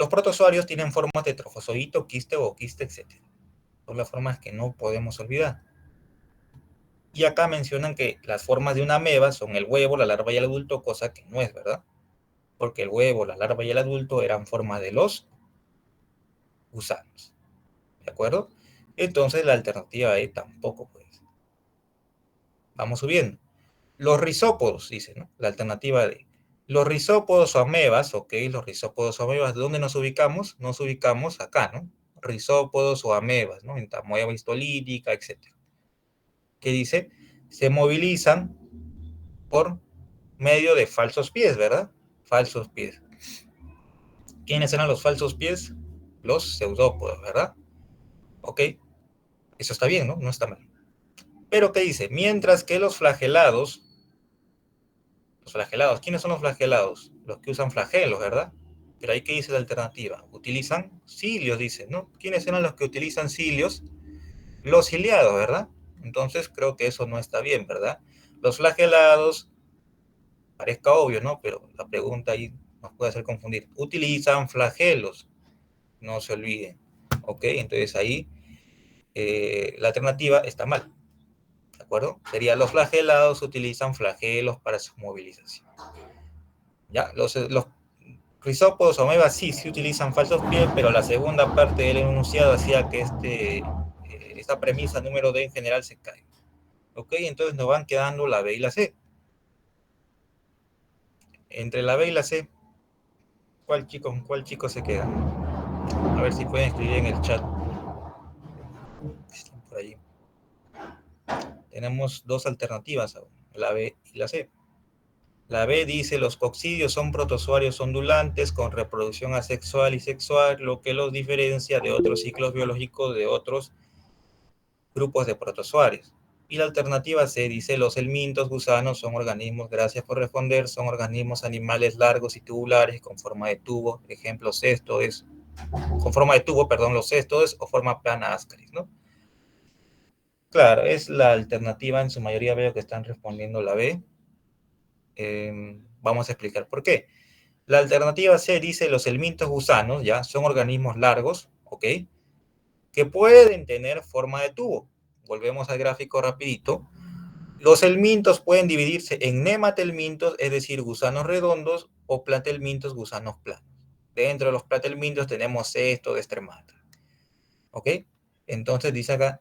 Los protozoarios tienen formas de trofozoito, quiste o quiste, etc. Son las formas que no podemos olvidar. Y acá mencionan que las formas de una ameba son el huevo, la larva y el adulto, cosa que no es verdad. Porque el huevo, la larva y el adulto eran formas de los gusanos. ¿De acuerdo? Entonces la alternativa E tampoco puede ser. Vamos subiendo. Los rizópodos, dice, ¿no? La alternativa D. Los rizópodos o amebas, ok, los rizópodos o amebas, ¿dónde nos ubicamos? Nos ubicamos acá, ¿no? Rizópodos o amebas, ¿no? En tamoeba histolítica, etc. ¿Qué dice? Se movilizan por medio de falsos pies, ¿verdad? Falsos pies. ¿Quiénes eran los falsos pies? Los pseudópodos, ¿verdad? Ok, eso está bien, ¿no? No está mal. Pero ¿qué dice? Mientras que los flagelados, ¿quiénes son los flagelados? Los que usan flagelos, ¿verdad? Pero ahí, ¿qué dice la alternativa? Utilizan cilios, dice, ¿no? ¿Quiénes eran los que utilizan cilios? Los ciliados, ¿verdad? Entonces creo que eso no está bien, ¿verdad? Los flagelados, parezca obvio, ¿no? Pero la pregunta ahí nos puede hacer confundir. Utilizan flagelos, no se olviden. ¿Ok? Entonces ahí la alternativa está mal. ¿De acuerdo? Sería los flagelados utilizan flagelos para su movilización. ¿Ya? Los rizópodos o amebas sí utilizan falsos pies, pero la segunda parte del enunciado hacía que esta premisa número D en general se cae. ¿Ok? Entonces nos van quedando la B y la C. Entre la B y la C, ¿cuál chico se queda? A ver si pueden escribir en el chat. Están por allí. Tenemos dos alternativas aún, la B y la C. La B dice, los coccidios son protozoarios ondulantes con reproducción asexual y sexual, lo que los diferencia de otros ciclos biológicos de otros grupos de protozoarios. Y la alternativa C dice, los helmintos gusanos son organismos, gracias por responder, son organismos animales largos y tubulares con forma de tubo, ejemplo cestodes, con forma de tubo, perdón, los cestodes o forma plana ascaris, ¿no? Claro, es la alternativa, en su mayoría veo que están respondiendo la B. Vamos a explicar por qué. La alternativa C dice los helmintos gusanos, ya, son organismos largos, ¿ok? Que pueden tener forma de tubo. Volvemos al gráfico rapidito. Los helmintos pueden dividirse en nematelmintos, es decir, gusanos redondos, o platelmintos, gusanos planos. Dentro de los platelmintos tenemos cesto de estremata, ¿ok? Entonces dice acá,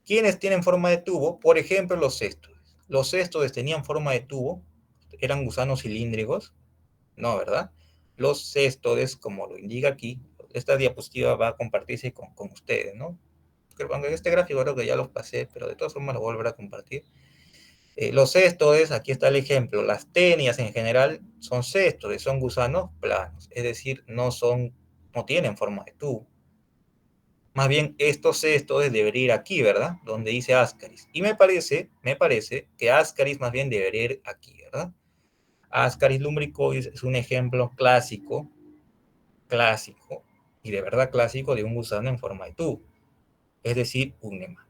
¿quiénes tienen forma de tubo? Por ejemplo, los céstodes. Los céstodes tenían forma de tubo, eran gusanos cilíndricos, no, ¿verdad? Los cestodes, como lo indica aquí, esta diapositiva va a compartirse con ustedes, ¿no? Aunque este gráfico creo que ya los pasé, pero de todas formas lo voy a volver a compartir. Los cestodes, aquí está el ejemplo, las tenias en general son cestodes, son gusanos planos, es decir, no tienen forma de tubo. Más bien, estos cestodes deberían ir aquí, ¿verdad? Donde dice Ascaris. Y me parece que Ascaris más bien debería ir aquí, ¿verdad? Ascaris lumbricoides es un ejemplo clásico, y de verdad clásico de un gusano en forma de tubo, es decir, un nemato.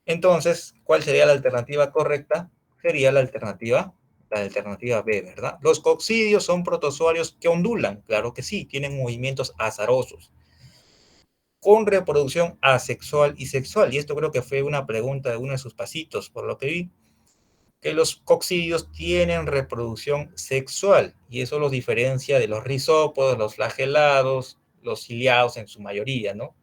Entonces, ¿cuál sería la alternativa correcta? Sería la alternativa B, ¿verdad? Los coccidios son protozoarios que ondulan, claro que sí, tienen movimientos azarosos, con reproducción asexual y sexual. Y esto creo que fue una pregunta de uno de sus pasitos, por lo que vi, que los coccidios tienen reproducción sexual, y eso los diferencia de los rizópodos, los flagelados, los ciliados en su mayoría, ¿no?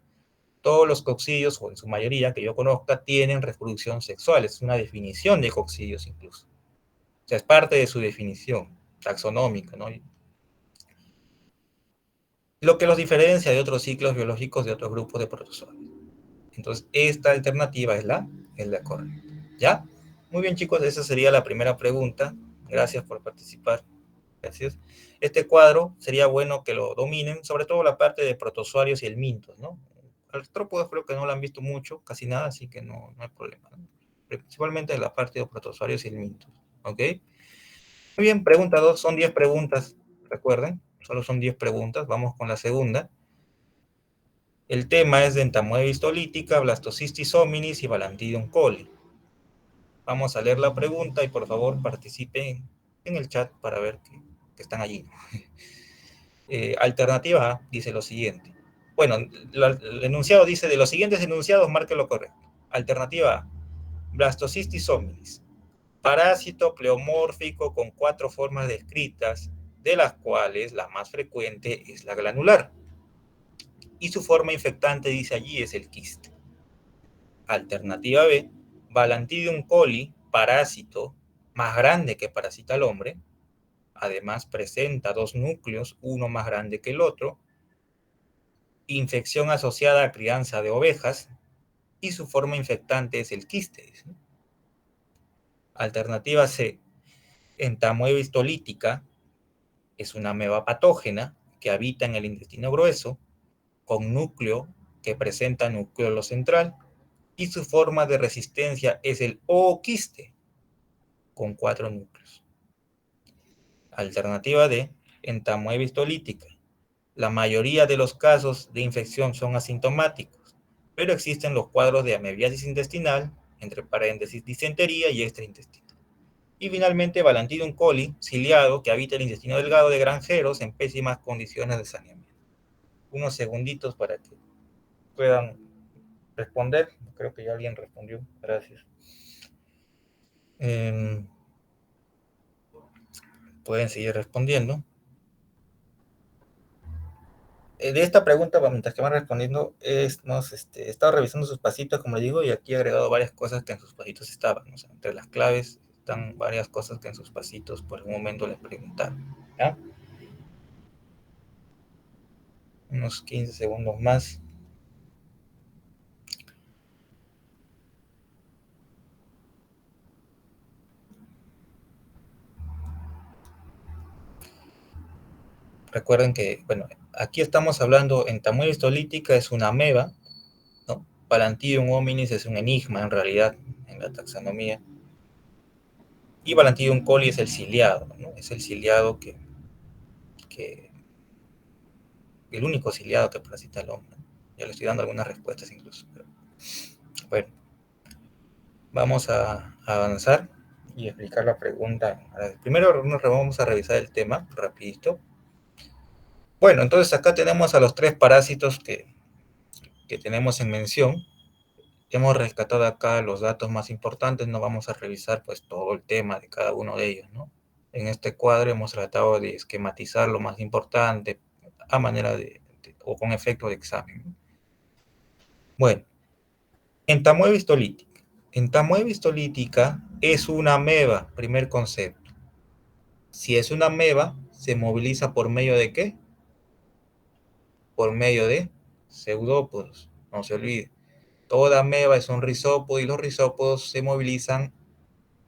Todos los coccidios, o en su mayoría que yo conozca, tienen reproducción sexual. Es una definición de coccidios incluso. O sea, es parte de su definición taxonómica, ¿no? Lo que los diferencia de otros ciclos biológicos de otros grupos de protozoarios. Entonces, esta alternativa es la correcta. ¿Ya? Muy bien, chicos, esa sería la primera pregunta. Gracias por participar. Gracias. Este cuadro sería bueno que lo dominen, sobre todo la parte de protozoarios y helmintos, ¿no? Artrópodos creo que no lo han visto mucho, casi nada, así que no hay problema, ¿no? Principalmente la parte de protozoarios y helmintos, ¿ok? Muy bien, pregunta 2, son 10 preguntas, recuerden, solo son 10 preguntas, vamos con la segunda. El tema es de entamoeba histolítica, blastocystis hominis y Balantidium coli. Vamos a leer la pregunta y por favor participen en el chat para ver que están allí. Alternativa A dice lo siguiente. Bueno, el enunciado dice: de los siguientes enunciados, marque lo correcto. Alternativa A: Blastocystis hominis, parásito pleomórfico con 4 formas descritas, de las cuales la más frecuente es la granular. Y su forma infectante, dice allí, es el quiste. Alternativa B: Balantidium coli, parásito más grande que parasita al hombre. Además presenta 2 núcleos, uno más grande que el otro. Infección asociada a crianza de ovejas. Y su forma infectante es el quiste. Alternativa C: Entamoeba tolítica, es una ameba patógena que habita en el intestino grueso, con núcleo que presenta núcleo central, y su forma de resistencia es el ooquiste, con 4 núcleos. Alternativa D: Entamoeba tolítica. La mayoría de los casos de infección son asintomáticos, pero existen los cuadros de amebiasis intestinal, entre paréntesis disentería y extraintestinal. Y finalmente, Balantidium coli, ciliado, que habita el intestino delgado de granjeros en pésimas condiciones de saneamiento. Unos segunditos para que puedan responder. Creo que ya alguien respondió. Gracias. Pueden seguir respondiendo. De esta pregunta, mientras que van respondiendo, he estado revisando sus pasitos, como les digo, y aquí he agregado varias cosas que en sus pasitos estaban. O sea, entre las claves están varias cosas que en sus pasitos por un momento les preguntaron. ¿Ya? Unos 15 segundos más. Recuerden que, bueno, aquí estamos hablando, Entamoeba histolítica es una ameba, ¿no? Balantidium hominis es un enigma, en realidad, en la taxonomía. Y Balantidium coli es el ciliado, ¿no? Es el ciliado que el único ciliado que parasita al hombre. Ya le estoy dando algunas respuestas incluso. Pero, bueno, vamos a avanzar y explicar la pregunta. Primero vamos a revisar el tema rapidito. Bueno, entonces acá tenemos a los 3 parásitos que tenemos en mención. Hemos rescatado acá los datos más importantes, no vamos a revisar pues todo el tema de cada uno de ellos, ¿no? En este cuadro hemos tratado de esquematizar lo más importante a manera o con efecto de examen. Bueno, Entamoeba histolítica. Entamoeba histolítica es una ameba, primer concepto. Si es una ameba, se moviliza por medio de ¿qué? Por medio de pseudópodos, no se olvide. Toda ameba es un rizópodo y los rizópodos se movilizan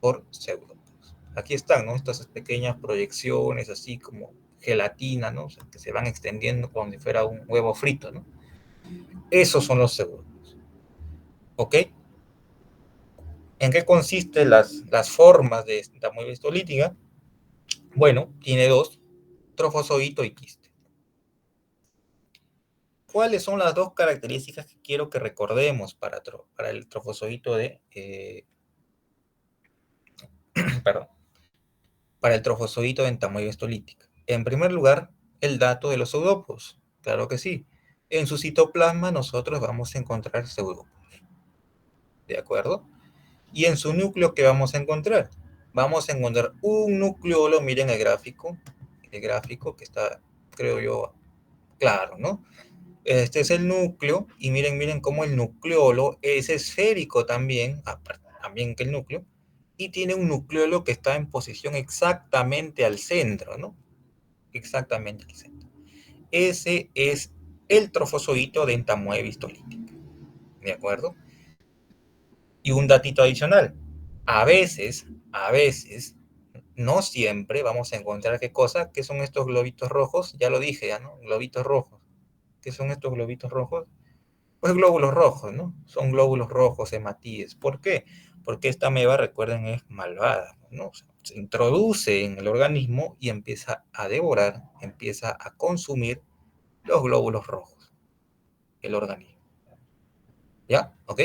por pseudópodos. Aquí están, ¿no? Estas pequeñas proyecciones, así como gelatina, ¿no? O sea, que se van extendiendo como si fuera un huevo frito, ¿no? Esos son los pseudópodos. ¿Ok? ¿En qué consisten las formas de esta ameba histolítica? Bueno, tiene 2, trofozoito y quiste. ¿Cuáles son las 2 características que quiero que recordemos para el trofozoito perdón, para el trofozoito de entamoeba histolítica? En primer lugar, el dato de los pseudópodos. Claro que sí. En su citoplasma nosotros vamos a encontrar pseudópodos. ¿De acuerdo? Y en su núcleo, ¿qué vamos a encontrar? Vamos a encontrar un nucleolo, miren el gráfico que está, creo yo, claro, ¿no? Este es el núcleo, y miren cómo el nucleolo es esférico también, también que el núcleo, y tiene un nucleolo que está en posición exactamente al centro, ¿no? Exactamente al centro. Ese es el trofozoito de entamoeba histolítica, ¿de acuerdo? Y un datito adicional, a veces, no siempre vamos a encontrar qué cosa, que son estos globitos rojos, ya lo dije, ya, ¿no? Globitos rojos. ¿Qué son estos globitos rojos? Pues glóbulos rojos, ¿no? Son glóbulos rojos, hematíes. ¿Por qué? Porque esta ameba, recuerden, es malvada, ¿no? O sea, se introduce en el organismo y empieza a devorar, empieza a consumir los glóbulos rojos, el organismo. ¿Ya? ¿Ok?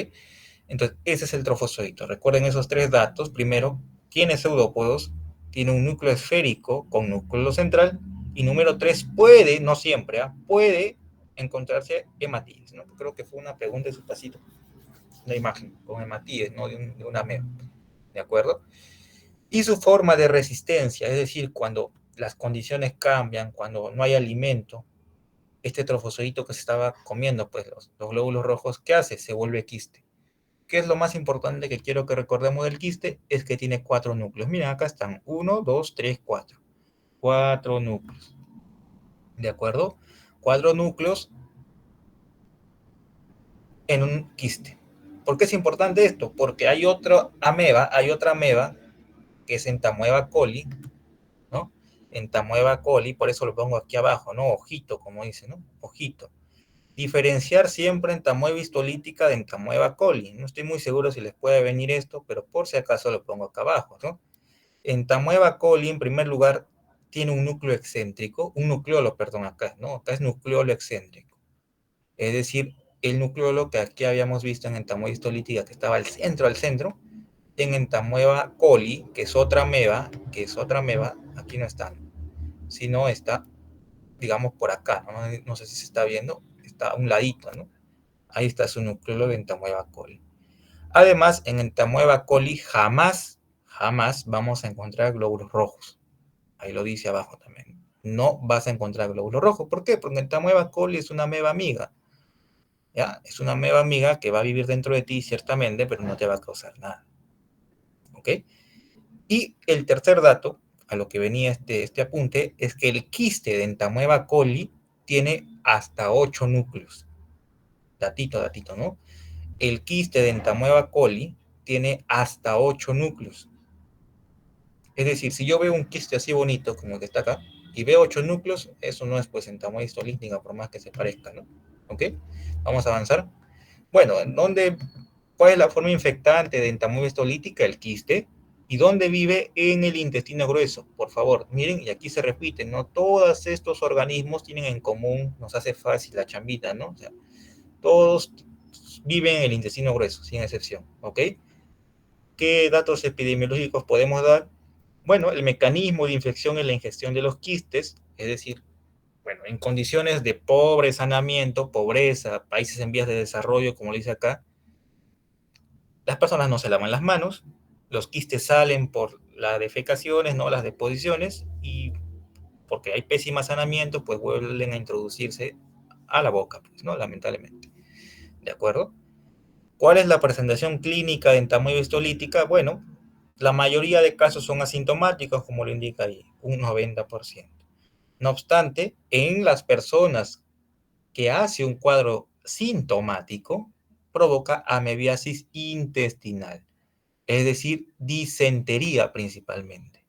Entonces, ese es el trofozoito. Recuerden esos 3 datos. Primero, tiene pseudópodos, tiene un núcleo esférico con núcleo central Y número 3, puede, no siempre, puede encontrarse hematíes, ¿no? Creo que fue una pregunta de su pasito, una imagen con hematíes, ¿no? De una ameba, ¿de acuerdo? Y su forma de resistencia, es decir, cuando las condiciones cambian, cuando no hay alimento, este trofozoito que se estaba comiendo, pues los glóbulos rojos, ¿qué hace? Se vuelve quiste. ¿Qué es lo más importante que quiero que recordemos del quiste? Es que tiene 4 núcleos. Miren, acá están 1, 2, 3, 4. 4 núcleos. ¿De acuerdo? 4 núcleos en un quiste. ¿Por qué es importante esto? Porque hay otra ameba que es Entamoeba coli, ¿no? Entamoeba coli, por eso lo pongo aquí abajo, ¿no? Ojito, como dice, ¿no? Ojito. Diferenciar siempre Entamoeba histolítica de Entamoeba coli. No estoy muy seguro si les puede venir esto, pero por si acaso lo pongo acá abajo, ¿no? Entamoeba coli, en primer lugar, tiene un núcleo excéntrico, un nucleolo, perdón, acá, ¿no? Acá es nucleolo excéntrico. Es decir, el nucleolo que aquí habíamos visto en Entamoeba histolítica, que estaba al centro, en Entamoeba coli, que es otra ameba, aquí no está, sino está, digamos, por acá, ¿no? No sé si se está viendo, está a un ladito, ¿no? Ahí está su nucleolo de Entamoeba coli. Además, en Entamoeba coli jamás vamos a encontrar glóbulos rojos. Ahí lo dice abajo también. No vas a encontrar glóbulos rojos. ¿Por qué? Porque Entamoeba coli es una ameba amiga. ¿Ya? Es una ameba amiga que va a vivir dentro de ti, ciertamente, pero no te va a causar nada. ¿Ok? Y el tercer dato, a lo que venía este apunte, es que el quiste de Entamoeba coli tiene hasta 8 núcleos. Datito, ¿no? El quiste de Entamoeba coli tiene hasta 8 núcleos. Es decir, si yo veo un quiste así bonito como el que está acá, y veo 8 núcleos, eso no es pues Entamoeba histolítica, por más que se parezca, ¿no? ¿Ok? Vamos a avanzar. Bueno, ¿cuál es la forma infectante de Entamoeba histolítica? El quiste. ¿Y dónde vive? En el intestino grueso. Por favor, miren, y aquí se repite, ¿no? Todos estos organismos tienen en común, nos hace fácil la chambita, ¿no? O sea, todos viven en el intestino grueso, sin excepción, ¿ok? ¿Qué datos epidemiológicos podemos dar? Bueno, el mecanismo de infección en la ingestión de los quistes, es decir, bueno, en condiciones de pobre saneamiento, pobreza, países en vías de desarrollo, como lo dice acá, las personas no se lavan las manos, los quistes salen por las defecaciones, no las deposiciones, y porque hay pésimo saneamiento, pues vuelven a introducirse a la boca, pues, ¿no? Lamentablemente. ¿De acuerdo? ¿Cuál es la presentación clínica de entamoeba histolítica? Bueno, la mayoría de casos son asintomáticos, como lo indica ahí, un 90%. No obstante, en las personas que hace un cuadro sintomático, provoca amebiasis intestinal, es decir, disentería principalmente.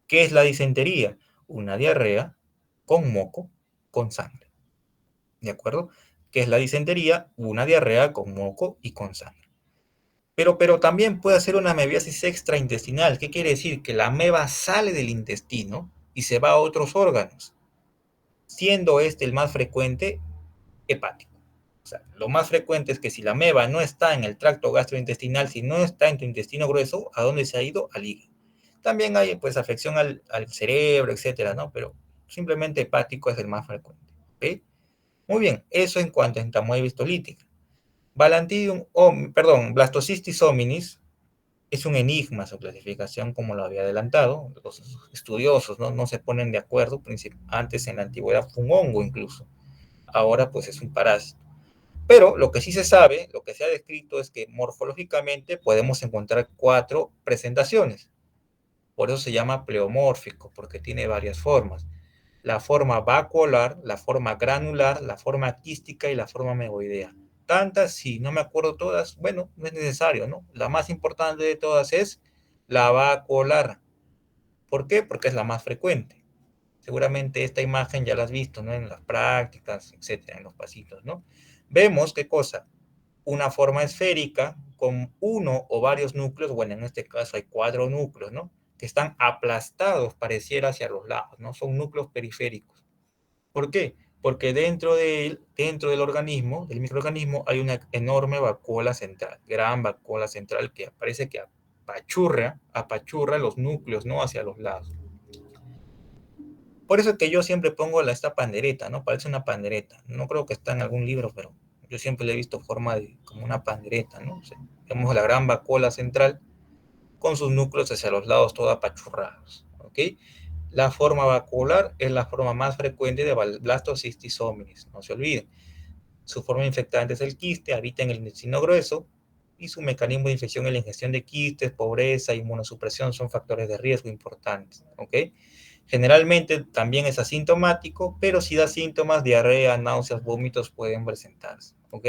¿Qué es la disentería? Una diarrea con moco, con sangre. ¿De acuerdo? ¿Qué es la disentería? Una diarrea con moco y con sangre. Pero también puede hacer una amebiasis extraintestinal. ¿Qué quiere decir? Que la ameba sale del intestino y se va a otros órganos, siendo este el más frecuente hepático. O sea, lo más frecuente es que si la ameba no está en el tracto gastrointestinal, si no está en tu intestino grueso, ¿a dónde se ha ido? Al hígado. También hay pues afección al cerebro, etcétera, ¿no? Pero simplemente hepático es el más frecuente. ¿Ok? Muy bien, eso en cuanto a entamoeba histolítica. Blastocystis hominis es un enigma su clasificación, como lo había adelantado. Los estudiosos no se ponen de acuerdo. Antes en la antigüedad fue un hongo incluso. Ahora pues es un parásito. Pero lo que sí se sabe, lo que se ha descrito es que morfológicamente podemos encontrar 4 presentaciones. Por eso se llama pleomórfico, porque tiene varias formas. La forma vacuolar, la forma granular, la forma quística y la forma megoidea. Tantas, si no me acuerdo todas, bueno, no es necesario, ¿no? La más importante de todas es la vacuolar. ¿Por qué? Porque es la más frecuente. Seguramente esta imagen ya la has visto, ¿no? En las prácticas, etcétera, en los pasitos, ¿no? Vemos qué cosa, una forma esférica con uno o varios núcleos, bueno, en este caso hay 4 núcleos, ¿no? Que están aplastados, pareciera, hacia los lados, ¿no? Son núcleos periféricos. ¿Por qué? Porque dentro del organismo, del microorganismo, hay una enorme vacuola central, gran vacuola central que parece que apachurra los núcleos, ¿no? Hacia los lados. Por eso es que yo siempre pongo esta pandereta, ¿no? Parece una pandereta. No creo que está en algún libro, pero yo siempre le he visto forma de como una pandereta, ¿no? O sea, tenemos la gran vacuola central con sus núcleos hacia los lados todos apachurrados, ¿ok? La forma vacuolar es la forma más frecuente de Blastocystis hominis, no se olviden. Su forma infectante es el quiste, habita en el intestino grueso y su mecanismo de infección es la ingestión de quistes, pobreza, inmunosupresión son factores de riesgo importantes, ¿ok? Generalmente también es asintomático, pero si da síntomas, diarrea, náuseas, vómitos pueden presentarse, ¿ok?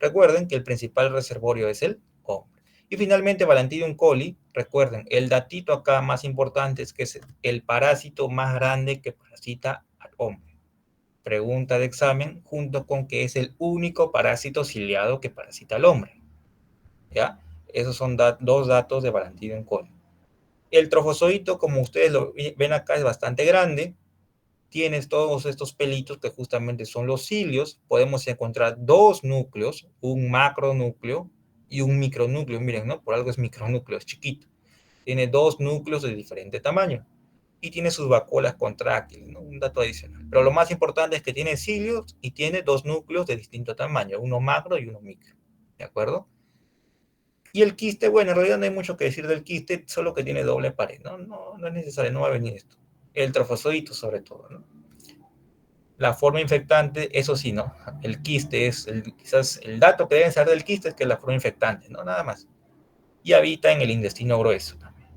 Recuerden que el principal reservorio es el hombre. Y finalmente, Balantidium coli, recuerden, el datito acá más importante es que es el parásito más grande que parasita al hombre. Pregunta de examen, junto con que es el único parásito ciliado que parasita al hombre, ¿ya? Esos son dos datos de Balantidium coli. El trofozoito, como ustedes lo ven acá, es bastante grande. Tienes todos estos pelitos que justamente son los cilios. Podemos encontrar dos núcleos, un macronúcleo y un micronúcleo. Miren, ¿no? Por algo es micronúcleo, es chiquito. Tiene dos núcleos de diferente tamaño. Y tiene sus vacuolas contráctiles, ¿no? Un dato adicional. Pero lo más importante es que tiene cilios y tiene dos núcleos de distinto tamaño, uno macro y uno micro. ¿De acuerdo? Y el quiste, bueno, en realidad no hay mucho que decir del quiste, solo que tiene doble pared, ¿no? No es necesario, no va a venir esto. El trofozoito sobre todo, ¿no? La forma infectante, eso sí, ¿no? El quiste es, quizás el dato que deben saber del quiste es que es la forma infectante, ¿no? Nada más. Y habita en el intestino grueso también.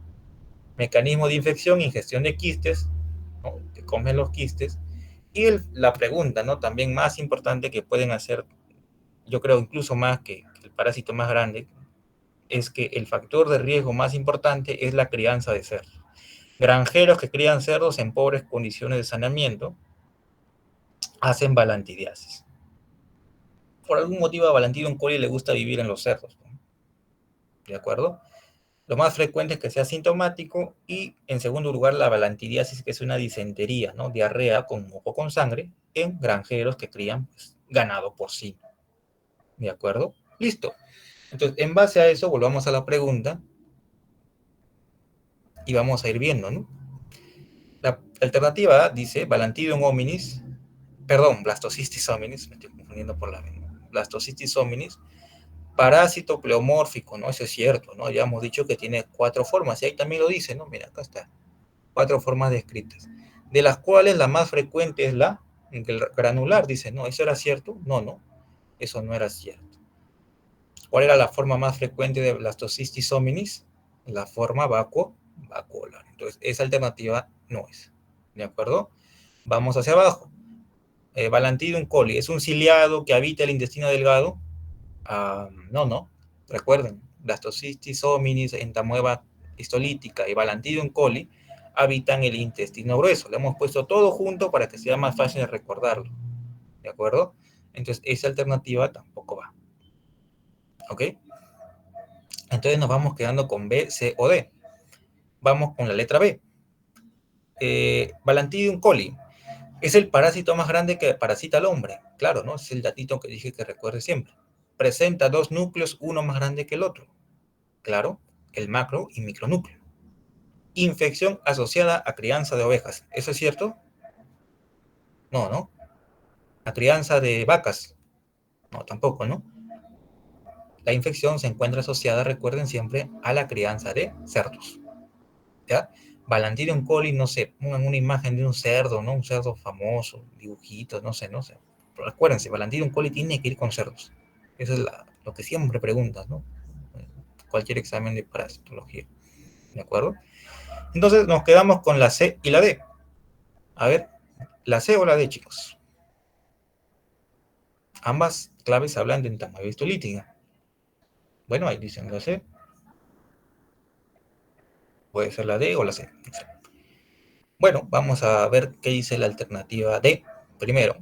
Mecanismo de infección, ingestión de quistes, ¿no? Que comen los quistes. Y la pregunta, ¿no? También más importante que pueden hacer, yo creo incluso más que el parásito más grande, es que el factor de riesgo más importante es la crianza de cerdos. Granjeros que crían cerdos en pobres condiciones de saneamiento hacen balantidiasis. Por algún motivo a Balantidium coli le gusta vivir en los cerdos, ¿no? ¿De acuerdo? Lo más frecuente es que sea sintomático y, en segundo lugar, la balantidiasis, que es una disentería, ¿no? Diarrea con moco con sangre en granjeros que crían pues, ganado porcino. ¿De acuerdo? Listo. Entonces, en base a eso, volvamos a la pregunta y vamos a ir viendo, ¿no? La alternativa A dice Balantidium hominis, perdón, Blastocystis hominis, me estoy confundiendo por la Blastocystis hominis, parásito pleomórfico, ¿no? Eso es cierto, ¿no? Ya hemos dicho que tiene cuatro formas, y ahí también lo dice, ¿no? Mira, acá está, cuatro formas descritas, de las cuales la más frecuente es la granular, dice, ¿no? ¿Eso era cierto? No, eso no era cierto. ¿Cuál era la forma más frecuente de Blastocystis hominis? La forma vacuolar. Entonces, esa alternativa no es, ¿de acuerdo? Vamos hacia abajo. Balantidium coli, ¿es un ciliado que habita el intestino delgado? No. Recuerden, Blastocystis hominis, entamoeba histolítica y Balantidium coli habitan el intestino grueso. Le hemos puesto todo junto para que sea más fácil de recordarlo. ¿De acuerdo? Entonces, esa alternativa tampoco va. ¿Ok? Entonces nos vamos quedando con B, C o D. Vamos con la letra B. Balantidium coli. Es el parásito más grande que parasita al hombre. Claro, ¿no? Es el datito que dije que recuerde siempre. Presenta dos núcleos, uno más grande que el otro. Claro, el macro y micronúcleo. Infección asociada a crianza de ovejas. ¿Eso es cierto? No. ¿A crianza de vacas? No, tampoco, ¿no? La infección se encuentra asociada, recuerden siempre, a la crianza de cerdos. ¿Ya? Balantidium coli, no sé, pongan una imagen de un cerdo, ¿no? Un cerdo famoso, dibujitos, no sé. Pero acuérdense, Balantidium coli tiene que ir con cerdos. Eso es lo que siempre preguntas, ¿no? Cualquier examen de parasitología. ¿De acuerdo? Entonces nos quedamos con la C y la D. A ver, la C o la D, chicos. Ambas claves hablan de entamoeba histolítica. Bueno, ahí dicen la C. Puede ser la D o la C. No sé. Bueno, vamos a ver qué dice la alternativa D. Primero,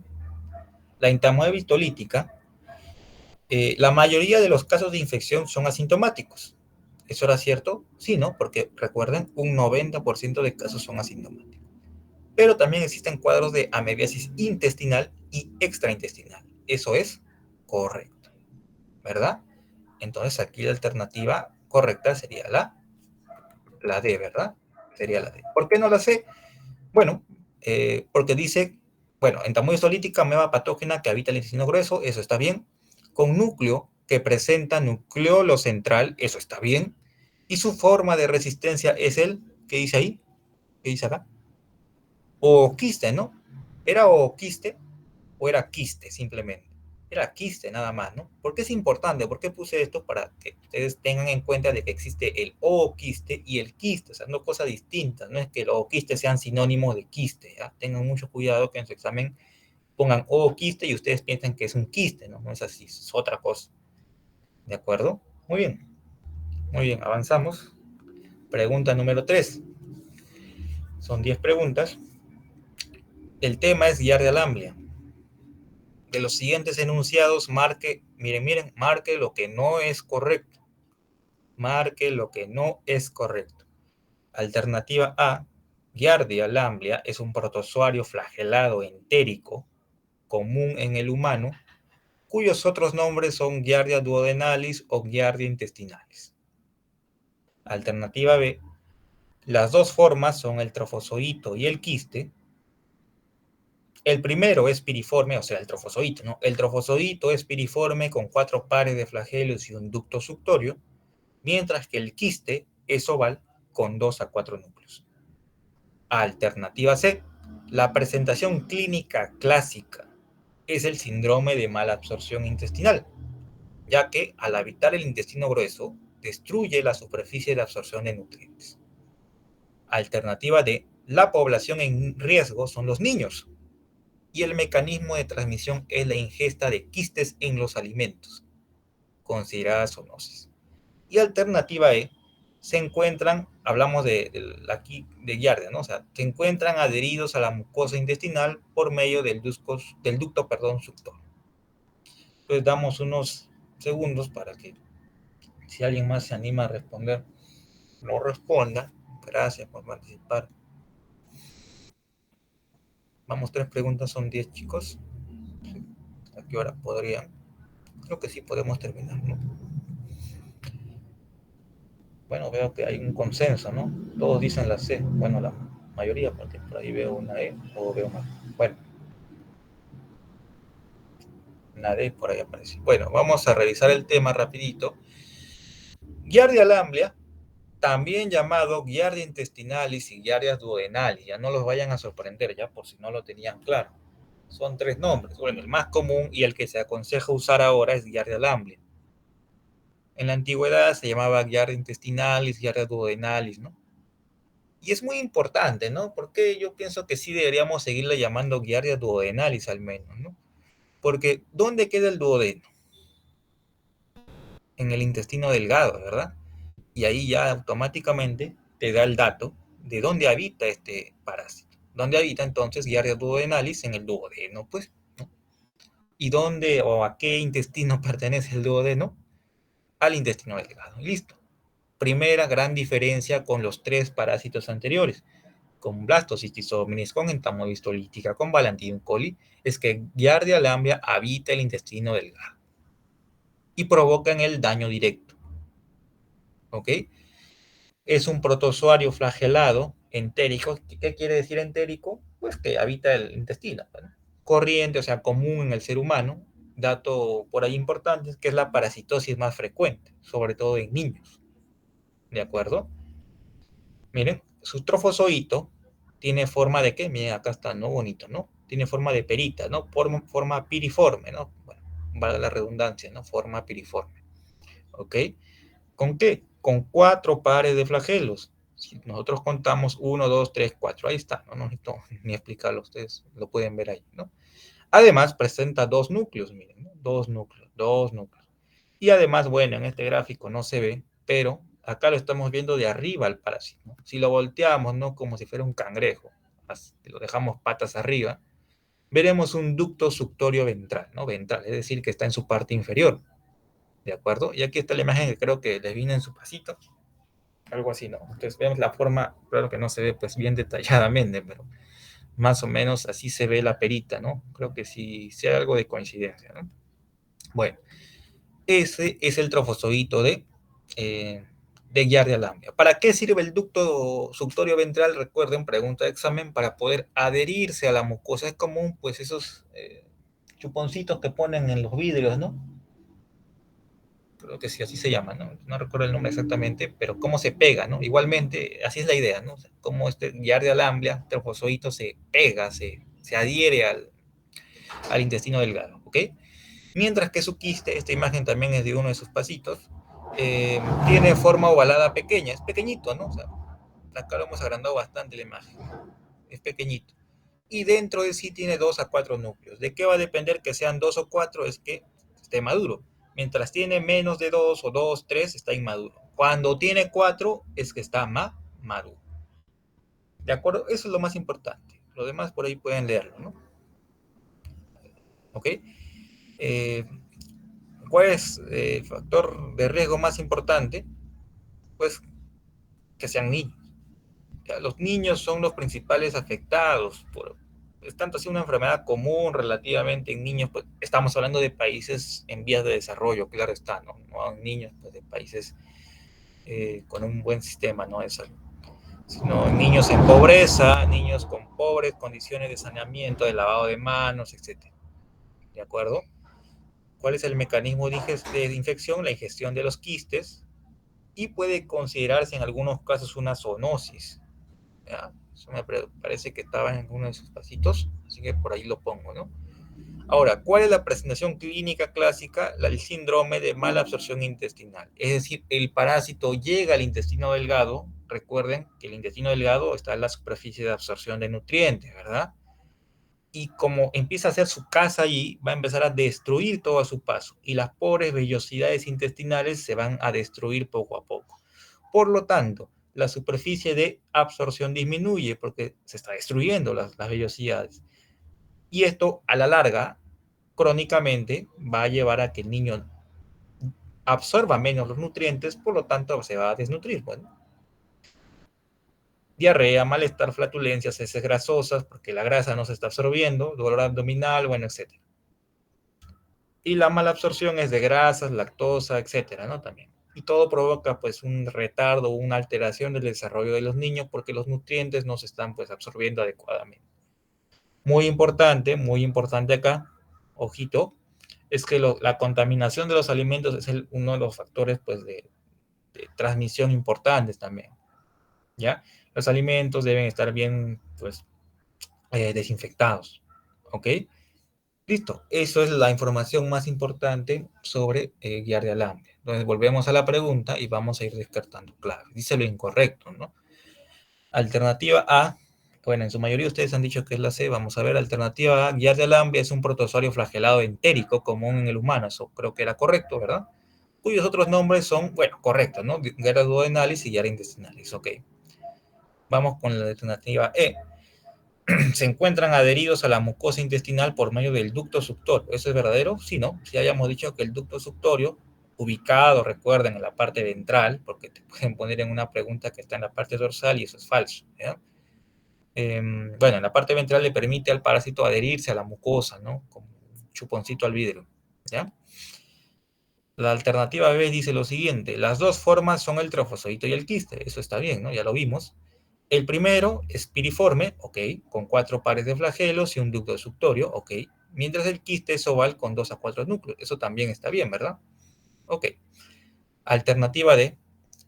la entamoeba histolítica, la mayoría de los casos de infección son asintomáticos. ¿Eso era cierto? Sí, ¿no? Porque recuerden, un 90% de casos son asintomáticos. Pero también existen cuadros de amebiasis intestinal y extraintestinal. Eso es correcto, ¿verdad? Entonces aquí la alternativa correcta sería la D, ¿verdad? Sería la D. ¿Por qué no la C? Bueno, porque dice, bueno, entamoeba lítica, ameba patógena que habita el intestino grueso, eso está bien. Con núcleo que presenta nucleolo central, eso está bien. Y su forma de resistencia es el, ¿qué dice ahí? ¿Qué dice acá? Ooquiste, ¿no? ¿Era ooquiste o era quiste simplemente? Era quiste nada más, ¿no? ¿Por qué es importante? ¿Por qué puse esto? Para que ustedes tengan en cuenta de que existe el ooquiste y el quiste, o sea, son cosas distintas, no es que los ooquistes sean sinónimos de quiste, ¿ya? Tengan mucho cuidado que en su examen pongan ooquiste y ustedes piensan que es un quiste, ¿no? No es así, es otra cosa, ¿de acuerdo? Muy bien, avanzamos. Pregunta número 3. Son 10 preguntas. El tema es guiar de alamblia. De los siguientes enunciados, marque, miren, marque lo que no es correcto. Marque lo que no es correcto. Alternativa A, Giardia lamblia es un protozoario flagelado entérico común en el humano, cuyos otros nombres son Giardia duodenalis o Giardia intestinalis. Alternativa B, las dos formas son el trofozoito y el quiste. El primero es piriforme, o sea, el trofozoito, ¿no? El trofozoito es piriforme con 4 pares de flagelos y un ducto suctorio, mientras que el quiste es oval con 2 a 4 núcleos. Alternativa C. La presentación clínica clásica es el síndrome de mala absorción intestinal, ya que al habitar el intestino grueso, destruye la superficie de absorción de nutrientes. Alternativa D. La población en riesgo son los niños, y el mecanismo de transmisión es la ingesta de quistes en los alimentos, considerada zoonosis. Y alternativa E, se encuentran, hablamos aquí de Giardia, ¿no? O sea, se encuentran adheridos a la mucosa intestinal por medio del ducto suctor. Entonces damos unos segundos para que si alguien más se anima a responder, lo responda. Gracias por participar. Vamos, 3 preguntas, son 10 chicos. ¿A qué hora podrían? Creo que sí podemos terminar, ¿no? Bueno, veo que hay un consenso, ¿no? Todos dicen la C. Bueno, la mayoría, porque por ahí veo una E o veo una. Bueno, una D por ahí aparece. Bueno, vamos a revisar el tema rapidito. Giardia lamblia, también llamado Giardia intestinalis y Giardia duodenalis. Ya no los vayan a sorprender, ya por si no lo tenían claro. Son 3 nombres. Bueno, el más común y el que se aconseja usar ahora es Giardia lamblia. En la antigüedad se llamaba Giardia intestinalis, Giardia duodenalis, ¿no? Y es muy importante, ¿no? Porque yo pienso que sí deberíamos seguirle llamando Giardia duodenalis al menos, ¿no? Porque ¿dónde queda el duodeno? En el intestino delgado, ¿verdad? Y ahí ya automáticamente te da el dato de dónde habita este parásito. ¿Dónde habita entonces Giardia duodenalis? En el duodeno, pues, ¿no? ¿Y dónde o a qué intestino pertenece el duodeno? Al intestino delgado. Listo. Primera gran diferencia con los 3 parásitos anteriores, con Blastocystis ovnis, con Entamoeba lítica, con Balantidium coli, es que Giardia lamblia habita el intestino delgado y provocan el daño directo. ¿Ok? Es un protozoario flagelado entérico. ¿Qué quiere decir entérico? Pues que habita el intestino, ¿no? Corriente, o sea, común en el ser humano. Dato por ahí importante es que es la parasitosis más frecuente, sobre todo en niños. ¿De acuerdo? Miren, su trofozoito tiene forma de qué? Miren, acá está, ¿no? Bonito, ¿no? Tiene forma de perita, ¿no? Forma piriforme, ¿no? Bueno, vale la redundancia, ¿no? Forma piriforme. ¿Ok? ¿Con qué? Con 4 pares de flagelos. Si nosotros contamos 1, 2, 3, 4, ahí está, no necesito ni explicarlo, ustedes lo pueden ver ahí, ¿no? Además, presenta 2 núcleos, miren, ¿no? 2 núcleos, 2 núcleos. Y además, bueno, en este gráfico no se ve, pero acá lo estamos viendo de arriba al parásito, ¿no? Si lo volteamos, ¿no? Como si fuera un cangrejo, lo dejamos patas arriba, veremos un ducto suctorio ventral, ¿no? Ventral, es decir, que está en su parte inferior, ¿de acuerdo? Y aquí está la imagen que creo que les viene en su pasito, algo así, ¿no? Entonces vemos la forma, claro que no se ve pues bien detalladamente, pero más o menos así se ve la perita, ¿no? Creo que sí, sea algo de coincidencia, ¿no? Bueno, ese es el trofozoito de de Giardia lamblia. ¿Para qué sirve el ducto suctorio ventral? Recuerden, pregunta de examen, para poder adherirse a la mucosa. Es común, pues, esos chuponcitos que ponen en los vidrios, ¿no? Creo que sí, así se llama, ¿no? No recuerdo el nombre exactamente, pero cómo se pega, ¿no? Igualmente, así es la idea, ¿no? O sea, cómo este Giardia lamblia, trofozoito, se pega, se adhiere al intestino delgado, ¿ok? Mientras que su quiste, esta imagen también es de uno de sus pasitos, tiene forma ovalada pequeña, es pequeñito, ¿no? O sea, acá lo hemos agrandado bastante la imagen, es pequeñito. Y dentro de sí tiene 2 a 4 núcleos. ¿De qué va a depender que sean 2 o 4? Es que esté maduro. Mientras tiene menos de 2 o 2, 3, está inmaduro. Cuando tiene 4, es que está maduro. ¿De acuerdo? Eso es lo más importante. Lo demás por ahí pueden leerlo, ¿no? ¿Ok? Eh, ¿Cuál es el factor de riesgo más importante? Pues que sean niños. Ya, los niños son los principales afectados por, es tanto así una enfermedad común relativamente en niños, pues estamos hablando de países en vías de desarrollo, claro está, no niños pues, de países con un buen sistema, ¿no?, de salud, sino niños en pobreza, niños con pobres condiciones de saneamiento, de lavado de manos, etcétera. ¿De acuerdo? ¿Cuál es el mecanismo de infección? La ingestión de los quistes, y puede considerarse en algunos casos una zoonosis. ¿Ya? Eso me parece que estaba en uno de sus pasitos, así que por ahí lo pongo, ¿no? Ahora, ¿cuál es la presentación clínica clásica? El síndrome de mala absorción intestinal. Es decir, el parásito llega al intestino delgado. Recuerden que el intestino delgado está en la superficie de absorción de nutrientes, ¿verdad? Y como empieza a hacer su casa allí, va a empezar a destruir todo a su paso. Y las pobres vellosidades intestinales se van a destruir poco a poco. Por lo tanto, la superficie de absorción disminuye porque se está destruyendo las vellosidades. Y esto, a la larga, crónicamente, va a llevar a que el niño absorba menos los nutrientes, por lo tanto, se va a desnutrir. Bueno, diarrea, malestar, flatulencias, heces grasosas, porque la grasa no se está absorbiendo, dolor abdominal, bueno, etc. Y la mala absorción es de grasas, lactosa, etcétera, ¿no? También. Y todo provoca pues un retardo, una alteración del desarrollo de los niños porque los nutrientes no se están pues absorbiendo adecuadamente. Muy importante acá, ojito, es que la contaminación de los alimentos es uno de los factores pues de transmisión importantes también, ¿ya? Los alimentos deben estar bien pues desinfectados, ¿ok? Listo, eso es la información más importante sobre guiar de alambre. Entonces volvemos a la pregunta y vamos a ir descartando claves. Dice lo incorrecto, ¿no? Alternativa A, bueno, en su mayoría ustedes han dicho que es la C. Vamos a ver, alternativa A, guiar de alambre es un protozoario flagelado entérico común en el humano. Eso creo que era correcto, ¿verdad? Cuyos otros nombres son, bueno, correctos, ¿no? Guerra duodenalis y guerra intestinalis, ok. Vamos con la alternativa E. Se encuentran adheridos a la mucosa intestinal por medio del ducto suctorio. ¿Eso es verdadero? Sí, ¿no? Si hayamos dicho que el ducto suctorio, ubicado, recuerden, en la parte ventral, porque te pueden poner en una pregunta que está en la parte dorsal y eso es falso, ¿ya? Bueno, en la parte ventral le permite al parásito adherirse a la mucosa, ¿no? Como un chuponcito al vidrio, ¿ya? La alternativa B dice lo siguiente: las dos formas son el trofozoito y el quiste. Eso está bien, ¿no? Ya lo vimos. El primero es piriforme, ok, con 4 pares de flagelos y un ducto suctorio, ok. Mientras el quiste es oval con 2 a 4 núcleos. Eso también está bien, ¿verdad? Ok. Alternativa D,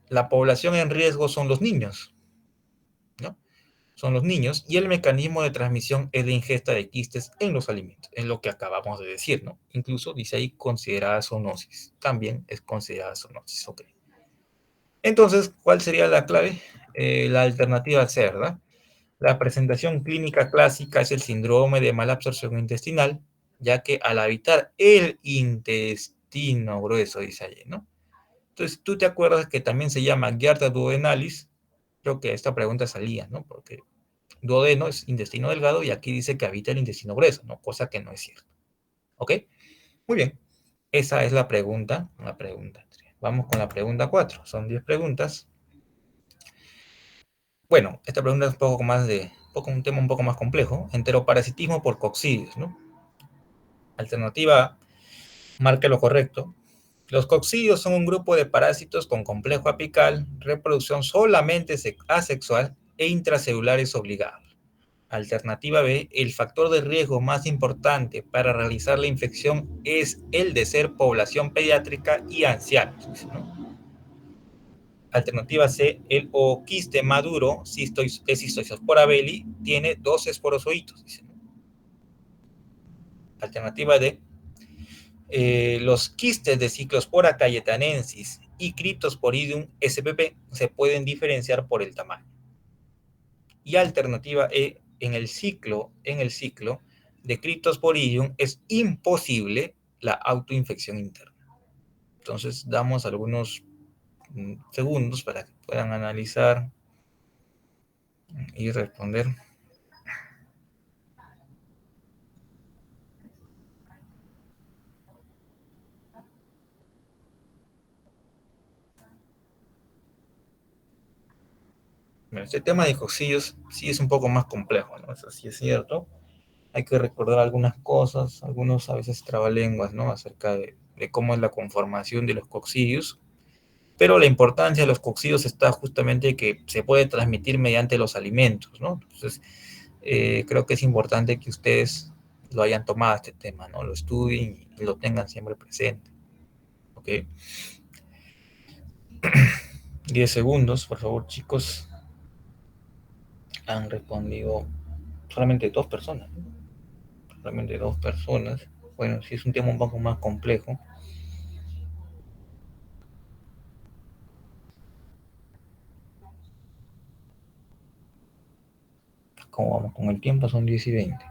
la población en riesgo son los niños, ¿no? Son los niños y el mecanismo de transmisión es de ingesta de quistes en los alimentos. Es lo que acabamos de decir, ¿no? Incluso dice ahí considerada zoonosis. También es considerada zoonosis, ok. Entonces, ¿cuál sería la clave? La alternativa C, ¿verdad? La presentación clínica clásica es el síndrome de mala absorción intestinal, ya que al habitar el intestino grueso, dice allí, ¿no? Entonces, tú te acuerdas que también se llama Giardia duodenalis. Creo que esta pregunta salía, ¿no? Porque duodeno es intestino delgado y aquí dice que habita el intestino grueso, ¿no? Cosa que no es cierto. ¿Ok? Muy bien. Esa es la pregunta. Vamos con la pregunta 4. Son 10 preguntas. Bueno, esta pregunta es un poco más un tema un poco más complejo. Enteroparasitismo por coccidios, ¿no? Alternativa A, marque lo correcto. Los coccidios son un grupo de parásitos con complejo apical, reproducción solamente asexual e intracelulares obligados. Alternativa B, el factor de riesgo más importante para realizar la infección es el de ser población pediátrica y ancianos, ¿no? Alternativa C, el ooquiste maduro, Schistosospora belli, tiene dos esporozoitos, dice, ¿no? Alternativa D, los quistes de Cyclospora cayetanensis y Cryptosporidium spp se pueden diferenciar por el tamaño. Y alternativa E, en el ciclo de Cryptosporidium es imposible la autoinfección interna. Entonces damos algunos segundos para que puedan analizar y responder. Bueno, este tema de coccidios sí es un poco más complejo, ¿no? Eso sí es cierto. Hay que recordar algunas cosas, algunos a veces trabalenguas, ¿no? Acerca de cómo es la conformación de los coccidios. Pero la importancia de los coccidios está justamente que se puede transmitir mediante los alimentos, ¿no? Entonces, creo que es importante que ustedes lo hayan tomado este tema, ¿no? Lo estudien y lo tengan siempre presente, ¿ok? 10 segundos, por favor, chicos. Han respondido solamente dos personas, ¿no? Solamente dos personas. Bueno, sí es un tema un poco más complejo. ¿Cómo vamos con el tiempo? Son 10 y 20.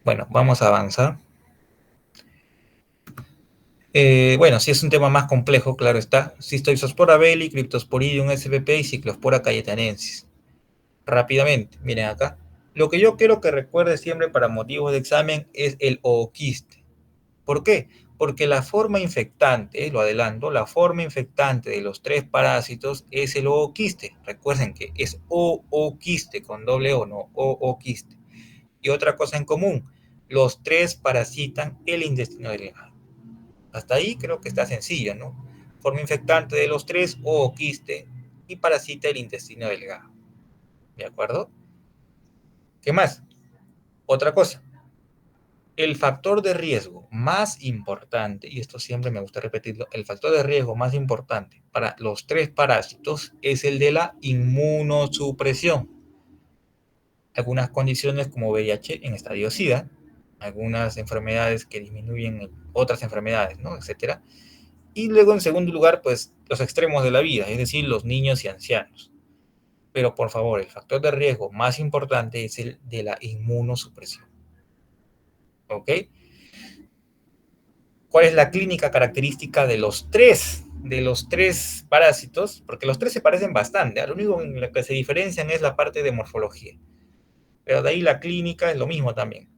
Bueno, vamos a avanzar. Bueno, sí es un tema más complejo, claro está. Schistosospora belli, Cryptosporidium spp y Cyclospora cayetanensis. Rápidamente, miren acá. Lo que yo quiero que recuerde siempre para motivos de examen es el ooquiste. ¿Por qué? Porque la forma infectante, lo adelanto, la forma infectante de los tres parásitos es el ooquiste. Recuerden que es ooquiste con doble O, no ooquiste. Y otra cosa en común, los tres parasitan el intestino delgado. Hasta ahí creo que está sencillo, ¿no? Forma infectante de los tres, ooquiste, y parasita el intestino delgado. ¿De acuerdo? ¿Qué más? Otra cosa. El factor de riesgo más importante, y esto siempre me gusta repetirlo, el factor de riesgo más importante para los tres parásitos es el de la inmunosupresión. Algunas condiciones como VIH en estadio SIDA, algunas enfermedades que disminuyen otras enfermedades, ¿no? Etcétera. Y luego, en segundo lugar, pues los extremos de la vida, es decir, los niños y ancianos. Pero por favor, el factor de riesgo más importante es el de la inmunosupresión. ¿Ok? ¿Cuál es la clínica característica de los tres parásitos? Porque los tres se parecen bastante. Lo único en lo que se diferencian es la parte de morfología. Pero de ahí la clínica es lo mismo también.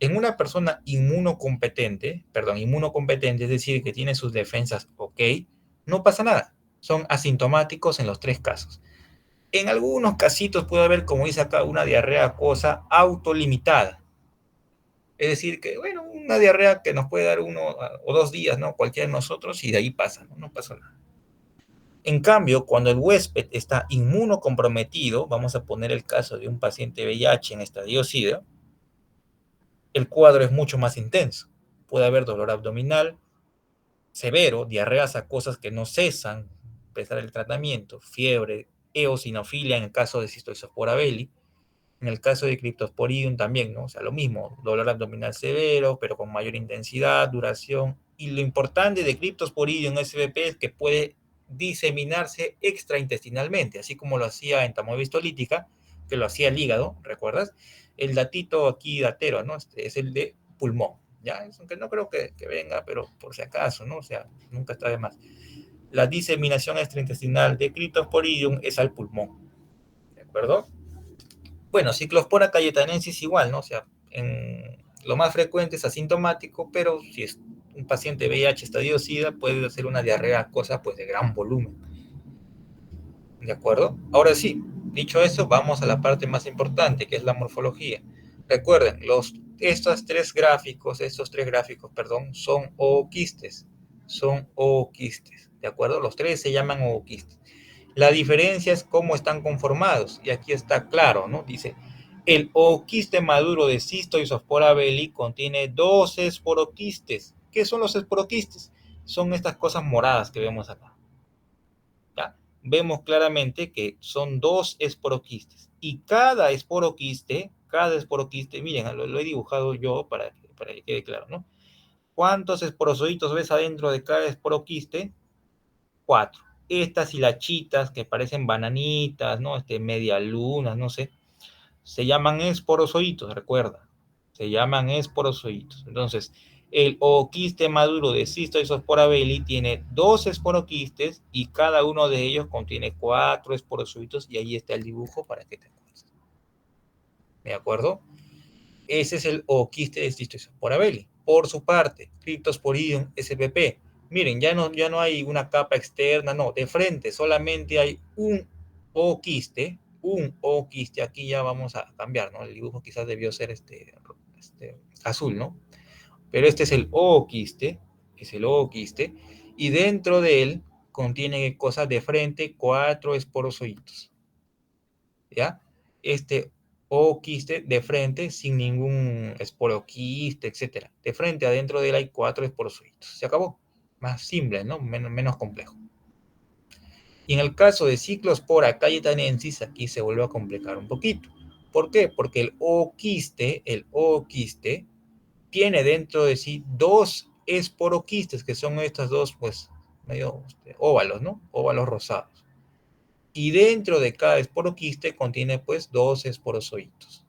En una persona inmunocompetente, es decir, que tiene sus defensas ok, no pasa nada. Son asintomáticos en los tres casos. En algunos casitos puede haber, como dice acá, una diarrea acuosa autolimitada. Es decir, que, bueno, una diarrea que nos puede dar 1 o 2 días, ¿no? Cualquiera de nosotros, y de ahí pasa, ¿no? No pasa nada. En cambio, cuando el huésped está inmunocomprometido, vamos a poner el caso de un paciente VIH en estadio SIDA, el cuadro es mucho más intenso. Puede haber dolor abdominal severo, diarreas acuosas que no cesan a pesar del tratamiento, fiebre, eosinofilia en el caso de Schistosospora belli. En el caso de Cryptosporidium también, ¿no? O sea, lo mismo, dolor abdominal severo, pero con mayor intensidad, duración. Y lo importante de Cryptosporidium SBP es que puede diseminarse extraintestinalmente, así como lo hacía en tamoebistolítica, que lo hacía el hígado, ¿recuerdas? El datito aquí datero, ¿no? Este es el de pulmón, ¿ya? Aunque no creo que venga, pero por si acaso, ¿no? O sea, nunca está de más. La diseminación extraintestinal de Cryptosporidium es al pulmón, ¿de acuerdo? Bueno, Cyclospora cayetanensis igual, ¿no? O sea, lo más frecuente es asintomático, pero si es un paciente VIH estadio SIDA, puede hacer una diarrea acuosa pues de gran volumen. ¿De acuerdo? Ahora sí, dicho eso, vamos a la parte más importante, que es la morfología. Recuerden, estos tres gráficos, perdón, son ooquistes. son ooquistes, ¿de acuerdo? Los tres se llaman ooquistes. La diferencia es cómo están conformados, y aquí está claro, ¿no? Dice, el ooquiste maduro de Schistoisospora belli contiene dos esporoquistes. ¿Qué son los esporoquistes? Son estas cosas moradas que vemos acá. ¿Ya? Vemos claramente que son dos esporoquistes, y cada esporoquiste, miren, lo he dibujado yo para que quede claro, ¿no? ¿Cuántos esporozoitos ves adentro de cada esporoquiste? Cuatro. Estas hilachitas que parecen bananitas, ¿no? Media lunas, no sé, se llaman esporozoitos, recuerda. Se llaman esporozoitos. Entonces, el ooquiste maduro de Schistoisospora belli tiene dos esporoquistes y cada uno de ellos contiene cuatro esporozoitos, y ahí está el dibujo para que te acuerdes. ¿De acuerdo? Ese es el ooquiste de Schistoisospora belli. Por su parte, Cryptosporidium spp. Miren, ya no hay una capa externa, no, de frente solamente hay un ooquiste, aquí ya vamos a cambiar, ¿no? El dibujo quizás debió ser azul, ¿no? Pero este es el ooquiste, y dentro de él contiene cosas de frente, cuatro esporozoitos, ¿ya? Este ooquiste de frente sin ningún esporoquiste, etcétera. De frente adentro de él hay cuatro esporozoitos. Se acabó. Más simple, ¿no? Menos complejo. Y en el caso de Cyclospora cayetanensis, aquí se vuelve a complicar un poquito. ¿Por qué? Porque el ooquiste tiene dentro de sí dos esporoquistes, que son estas dos, pues, medio óvalos, ¿no? Óvalos rosados. Y dentro de cada esporoquiste contiene, pues, dos esporozoitos.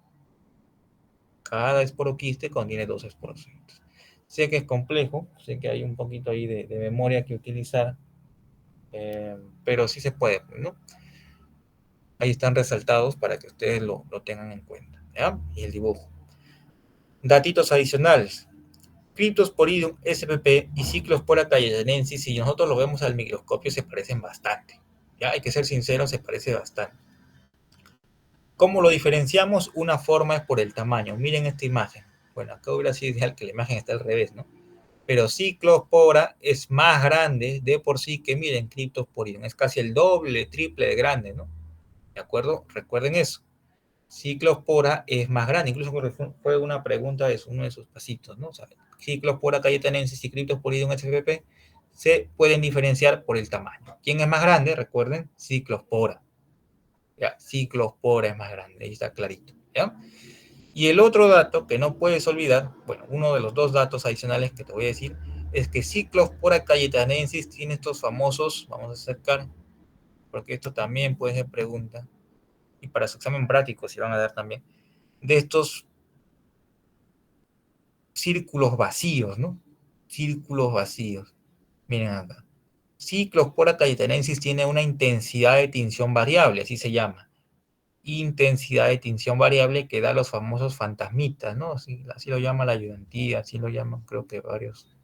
Cada esporoquiste contiene dos esporozoitos. Sé que es complejo, sé que hay un poquito ahí de memoria que utilizar, pero sí se puede, ¿no? Ahí están resaltados para que ustedes lo tengan en cuenta, ¿ya? Y el dibujo. Datitos adicionales. Cryptosporidium spp y Cyclospora cayetanensis, si nosotros lo vemos al microscopio, se parecen bastante. Ya hay que ser sinceros, se parece bastante. ¿Cómo lo diferenciamos? Una forma es por el tamaño. Miren esta imagen. Bueno, acá hubiera sido ideal que la imagen esté al revés, ¿no? Pero Cyclospora es más grande de por sí que, miren, Cryptosporidium. Es casi el doble, triple de grande, ¿no? ¿De acuerdo? Recuerden eso. Cyclospora es más grande, incluso fue una pregunta de uno de sus pasitos, ¿no? O sea, Cyclospora cayetanensis y Cryptosporidium spp se pueden diferenciar por el tamaño. ¿Quién es más grande? Recuerden, Cyclospora. Ya, Cyclospora es más grande, ahí está clarito, ¿ya? Y el otro dato que no puedes olvidar, bueno, uno de los dos datos adicionales que te voy a decir, es que Cyclospora cayetanensis tiene estos famosos, vamos a acercar, porque esto también puede ser pregunta, y para su examen práctico se van a dar también, de estos círculos vacíos, ¿no? Círculos vacíos. Miren acá. Cyclospora cayetanensis tiene una intensidad de tinción variable, así se llama. Intensidad de tinción variable que da los famosos fantasmitas, ¿no? Así lo llama la ayudantía, así lo llaman creo que varios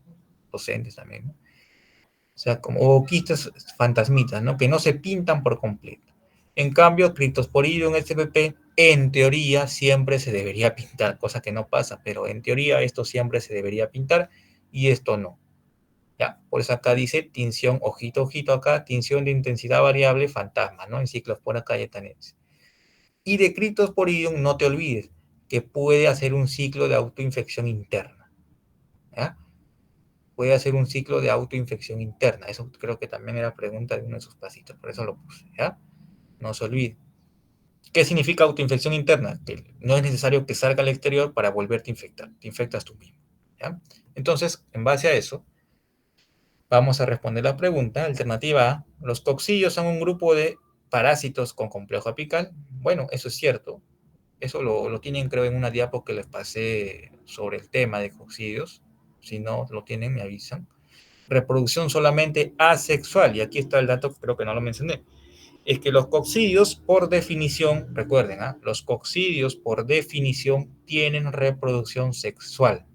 docentes también, ¿no? O sea, como oquistas fantasmitas, ¿no? Que no se pintan por completo. En cambio, Cryptosporidium spp, en teoría, siempre se debería pintar, cosa que no pasa, pero en teoría esto siempre se debería pintar y esto no. ¿Ya? Por eso acá dice tinción, ojito, ojito acá, tinción de intensidad variable fantasma, ¿no? En Cyclospora cayetanensis. Y de Cryptosporidium no te olvides que puede hacer un ciclo de autoinfección interna. ¿Ya? Puede hacer un ciclo de autoinfección interna. Eso creo que también era pregunta de uno de sus pasitos, por eso lo puse, ¿ya? No se olvide. ¿Qué significa autoinfección interna? Que no es necesario que salga al exterior para volverte a infectar. Te infectas tú mismo, ¿ya? Entonces, en base a eso, vamos a responder la pregunta. Alternativa A, ¿los coccidios son un grupo de parásitos con complejo apical? Bueno, eso es cierto. Eso lo tienen, creo, en una diapo que les pasé sobre el tema de coccidios. Si no lo tienen, me avisan. Reproducción solamente asexual, y aquí está el dato, creo que no lo mencioné, es que los coccidios por definición, recuerden, los coccidios por definición tienen reproducción sexual,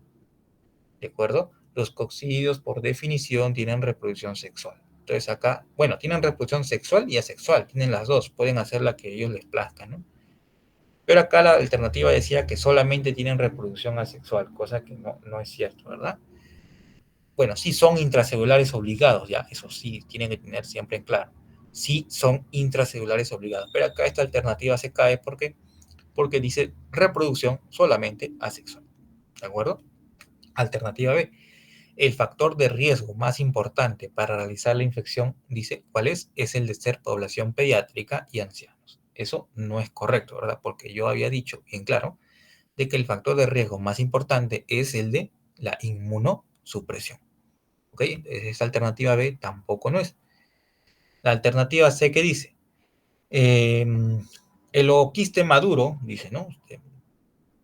¿de acuerdo? Los coccidios por definición tienen reproducción sexual. Entonces acá, bueno, tienen reproducción sexual y asexual, tienen las dos, pueden hacer la que ellos les plazca, ¿no? Pero acá la alternativa decía que solamente tienen reproducción asexual, cosa que no es cierto, ¿verdad? Bueno, sí son intracelulares obligados, ya, eso sí tienen que tener siempre en claro. Sí son intracelulares obligados, pero acá esta alternativa se cae porque dice reproducción solamente asexual, ¿de acuerdo? Alternativa B, el factor de riesgo más importante para realizar la infección, dice, ¿cuál es? Es el de ser población pediátrica y ancianos. Eso no es correcto, ¿verdad? Porque yo había dicho bien claro de que el factor de riesgo más importante es el de la inmunosupresión. ¿Ok? Esa alternativa B tampoco no es. La alternativa C, ¿qué dice? Eh, el ooquiste maduro, dice, ¿no?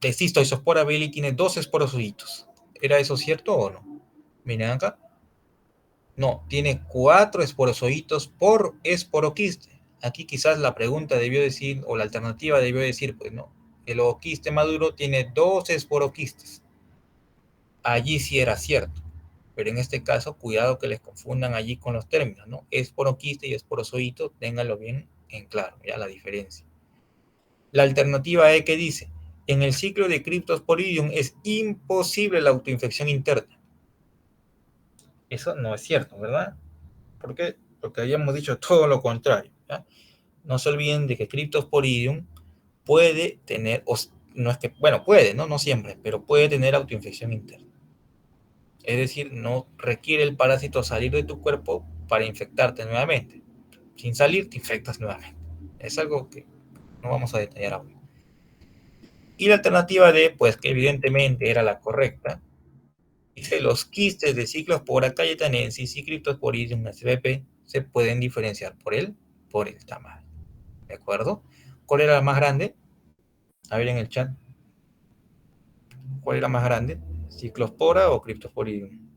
De Cystoisospora belli tiene dos esporocitos. ¿Era eso cierto o no? Miren acá. No, tiene 4 esporozoitos por esporoquiste. Aquí quizás la pregunta debió decir, o la alternativa debió decir, pues no, el ooquiste maduro tiene 2 esporoquistes. Allí sí era cierto, pero en este caso, cuidado que les confundan allí con los términos, ¿no? Esporoquiste y esporozoito, ténganlo bien en claro, ya la diferencia. La alternativa E que dice, en el ciclo de Cryptosporidium es imposible la autoinfección interna. Eso no es cierto, ¿verdad? ¿Por qué? Porque habíamos dicho todo lo contrario. ¿Ya? No se olviden de que Cryptosporidium puede tener, o no es que, bueno, puede, ¿no? No siempre, pero puede tener autoinfección interna. Es decir, no requiere el parásito salir de tu cuerpo para infectarte nuevamente. Sin salir, te infectas nuevamente. Es algo que no vamos a detallar ahora. Y la alternativa D, pues que evidentemente era la correcta, dice los quistes de Cyclospora cayetanensis y Cryptosporidium spp se pueden diferenciar por el tamaño. ¿De acuerdo? ¿Cuál era la más grande? A ver en el chat. ¿Cuál era más grande? ¿Ciclospora o Cryptosporidium?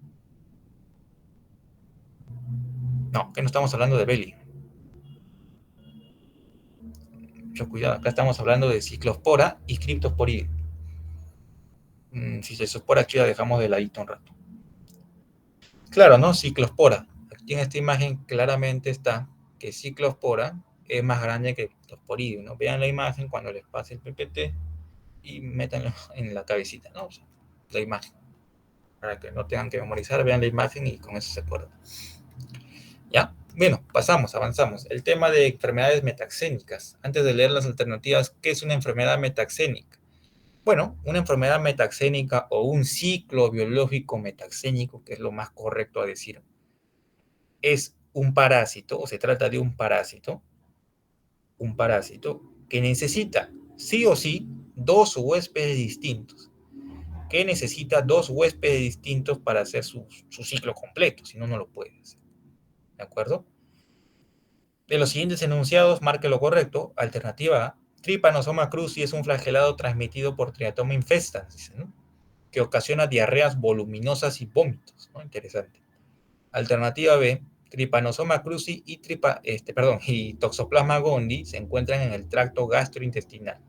No, que no estamos hablando de Belli. Mucho cuidado, acá estamos hablando de Ciclospora y Cryptosporidium. Si se supone aquí la dejamos de ladito un rato. Claro, ¿no? Ciclospora. Aquí en esta imagen claramente está que Ciclospora es más grande que Cryptosporidium, ¿no? Vean la imagen cuando les pase el PPT y métanlo en la cabecita, ¿no? O sea, la imagen. Para que no tengan que memorizar, vean la imagen y con eso se acuerdan. ¿Ya? Bueno, pasamos, avanzamos. El tema de enfermedades metaxénicas. Antes de leer las alternativas, ¿qué es una enfermedad metaxénica? Bueno, una enfermedad metaxénica o un ciclo biológico metaxénico, que es lo más correcto a decir, es un parásito, o se trata de un parásito que necesita sí o sí dos huéspedes distintos, que necesita dos huéspedes distintos para hacer su ciclo completo, si no, no lo puede hacer. ¿De acuerdo? De los siguientes enunciados, marque lo correcto. Alternativa A. Trypanosoma cruzi es un flagelado transmitido por Triatoma infestans, dice, ¿no? Que ocasiona diarreas voluminosas y vómitos, ¿no? Interesante. Alternativa B. Trypanosoma cruzi y Toxoplasma gondii se encuentran en el tracto gastrointestinal.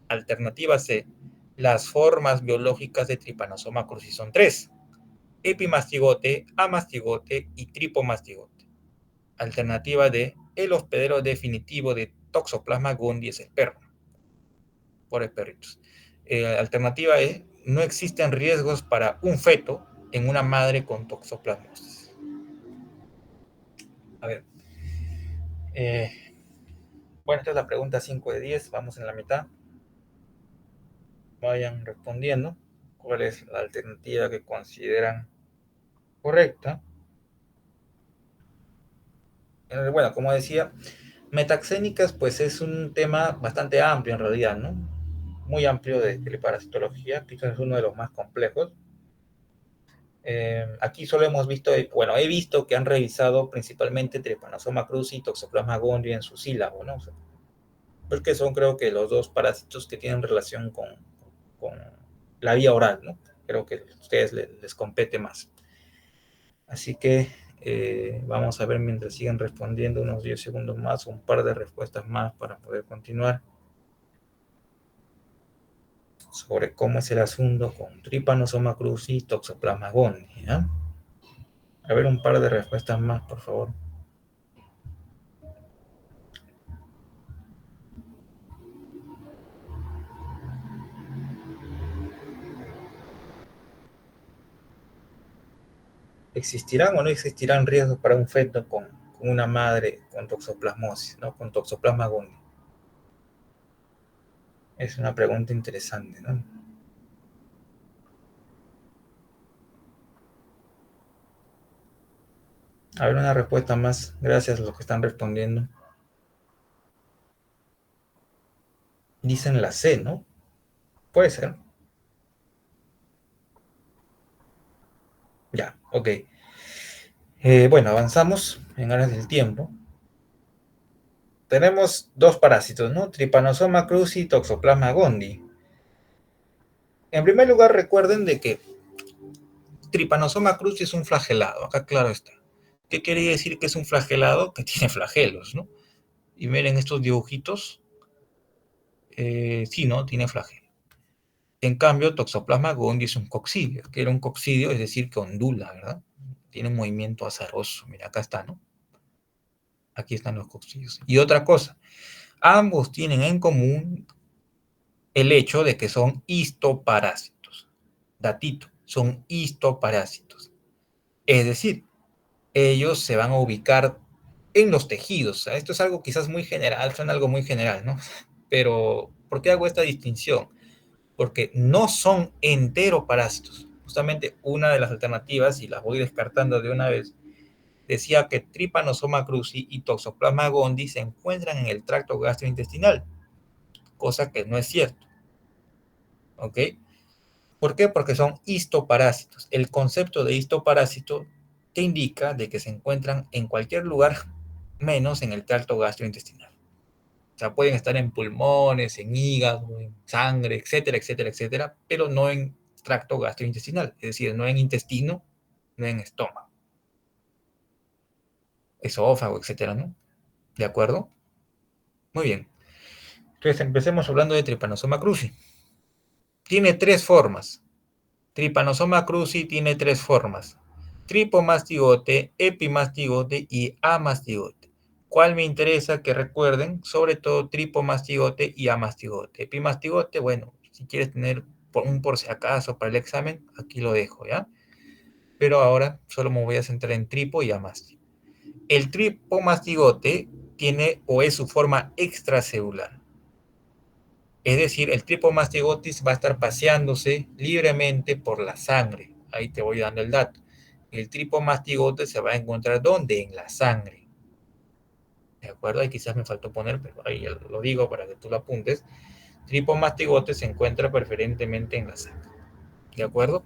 Alternativa C. Las formas biológicas de Trypanosoma cruzi son tres: epimastigote, amastigote y tripomastigote. Alternativa D, el hospedero definitivo de Toxoplasma gondii es el perro, por el perritos. Alternativa E, no existen riesgos para un feto en una madre con toxoplasmosis. A ver, eh, bueno, esta es la pregunta 5 de 10, vamos en la mitad. Vayan respondiendo cuál es la alternativa que consideran correcta. Bueno, como decía, metaxénicas pues es un tema bastante amplio en realidad, ¿no? Muy amplio de parasitología, quizás es uno de los más complejos. Aquí solo hemos visto, bueno, he visto que han revisado principalmente Trypanosoma cruzi y Toxoplasma gondii en su sílabo, ¿no? O sea, porque son creo que los dos parásitos que tienen relación con la vía oral, ¿no? Creo que a ustedes les compete más. Así que vamos a ver mientras siguen respondiendo unos 10 segundos más, un par de respuestas más para poder continuar sobre cómo es el asunto con Trypanosoma cruzi y Toxoplasma gondii. ¿Ya? A ver un par de respuestas más, por favor. ¿Existirán o no existirán riesgos para un feto con una madre con toxoplasmosis, ¿no? Con toxoplasma gondii? Es una pregunta interesante, ¿no? A ver, una respuesta más. Gracias a los que están respondiendo. Dicen la C, ¿no? Puede ser. Ya, ok. Bueno, avanzamos en aras del tiempo. Tenemos dos parásitos, ¿no? Trypanosoma cruzi y Toxoplasma gondii. En primer lugar, recuerden de que Trypanosoma cruzi es un flagelado. Acá claro está. ¿Qué quiere decir que es un flagelado? Que tiene flagelos, ¿no? Y miren estos dibujitos. Sí, ¿no? Tiene flagelo. En cambio, Toxoplasma gondii es un coccidio. Que era un coccidio, es decir, que ondula, ¿verdad? Tiene un movimiento azaroso. Mira, acá está, ¿no? Aquí están los coccidios. Y otra cosa, ambos tienen en común el hecho de que son histoparásitos. Datito, son histoparásitos. Es decir, ellos se van a ubicar en los tejidos. O sea, esto es algo quizás muy general, suena algo muy general, ¿no? Pero, ¿por qué hago esta distinción? Porque no son enteroparásitos. Justamente una de las alternativas, y las voy descartando de una vez, decía que Trypanosoma cruzi y Toxoplasma gondii se encuentran en el tracto gastrointestinal, cosa que no es cierto. ¿Ok? ¿Por qué? Porque son histoparásitos. El concepto de histoparásito te indica de que se encuentran en cualquier lugar menos en el tracto gastrointestinal. O sea, pueden estar en pulmones, en hígado, en sangre, etcétera, etcétera, etcétera, pero no en tracto gastrointestinal, es decir, no en intestino, no en estómago, esófago, etcétera, ¿no? ¿De acuerdo? Muy bien. Entonces empecemos hablando de Trypanosoma cruzi. Tiene tres formas. Trypanosoma cruzi tiene tres formas: tripomastigote, epimastigote y amastigote. ¿Cuál me interesa que recuerden? Sobre todo tripomastigote y amastigote. Epimastigote, bueno, si quieres tener un por si acaso para el examen, aquí lo dejo, ¿ya? Pero ahora solo me voy a centrar en tripo y amastigote. El tripomastigote tiene o es su forma extracelular. Es decir, el tripomastigotis va a estar paseándose libremente por la sangre. Ahí te voy dando el dato. El tripomastigotis se va a encontrar ¿dónde? En la sangre. ¿De acuerdo? Ahí quizás me faltó poner, pero ahí lo digo para que tú lo apuntes. Tripomastigotis se encuentra preferentemente en la sangre. ¿De acuerdo?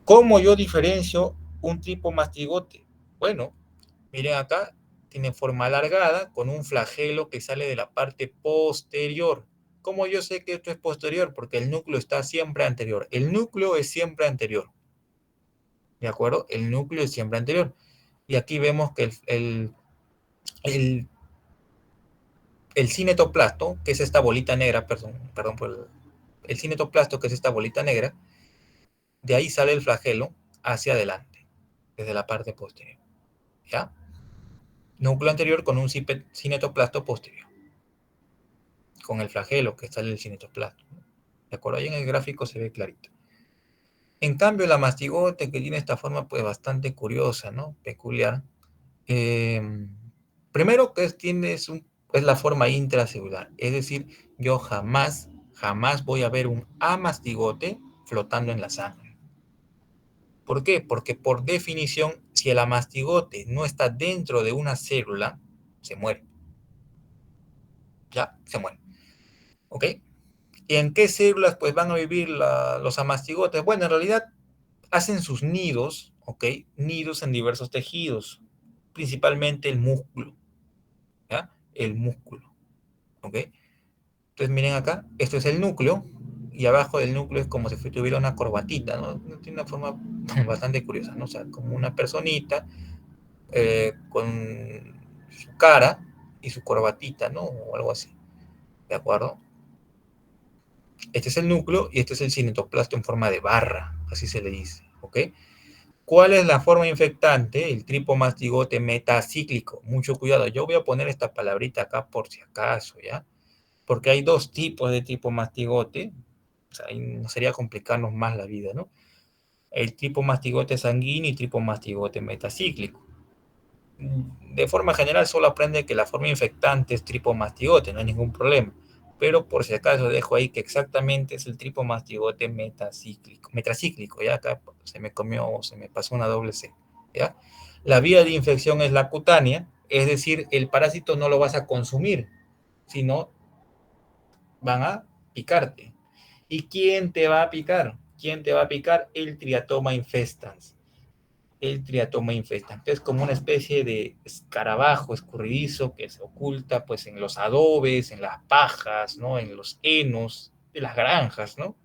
¿Cómo yo diferencio un tripomastigote? Bueno, miren acá, tiene forma alargada con un flagelo que sale de la parte posterior. ¿Cómo yo sé que esto es posterior? Porque el núcleo está siempre anterior. El núcleo es siempre anterior. ¿De acuerdo? El núcleo es siempre anterior. Y aquí vemos que el, el cinetoplasto, que es esta bolita negra, perdón por el cinetoplasto, que es esta bolita negra, de ahí sale el flagelo hacia adelante, desde la parte posterior. ¿Ya? Núcleo anterior con un cinetoplasto posterior, con el flagelo que sale del cinetoplasto. ¿De acuerdo? Ahí en el gráfico se ve clarito. En cambio, la mastigote, que tiene esta forma pues bastante curiosa, ¿no? Peculiar. Eh, Primero que es la forma intracelular. Es decir, yo jamás voy a ver un amastigote flotando en la sangre. ¿Por qué? Porque por definición, si el amastigote no está dentro de una célula, se muere. Ya, se muere. ¿Ok? ¿Y en qué células pues van a vivir los amastigotes? Bueno, en realidad hacen sus nidos, ¿ok? Nidos en diversos tejidos, principalmente el músculo, ¿ya? El músculo, ¿ok? Entonces miren acá, esto es el núcleo, y abajo del núcleo es como si tuviera una corbatita, ¿no? Tiene una forma bastante curiosa, ¿no? O sea, como una personita con su cara y su corbatita, ¿no? O algo así, ¿de acuerdo? Este es el núcleo y este es el cinetoplasto en forma de barra, así se le dice, ¿ok? ¿Cuál es la forma infectante? El tripomastigote metacíclico. Mucho cuidado. Yo voy a poner esta palabrita acá por si acaso, ¿ya? Porque hay dos tipos de tripomastigote. O sea, ahí no sería complicarnos más la vida, ¿no? el tripomastigote sanguíneo y tripomastigote metacíclico. De forma general solo aprende que la forma infectante es tripomastigote, no hay ningún problema. Pero por si acaso dejo ahí que exactamente es el tripomastigote metracíclico, ya acá se me pasó una doble C, ¿ya? La vía de infección es la cutánea, es decir, el parásito no lo vas a consumir, sino van a picarte. ¿Y quién te va a picar? ¿Quién te va a picar? El Triatoma infestans. El Triatoma infestans, que es como una especie de escarabajo escurridizo que se oculta pues en los adobes, en las pajas, ¿no? En los henos de las granjas, ¿no?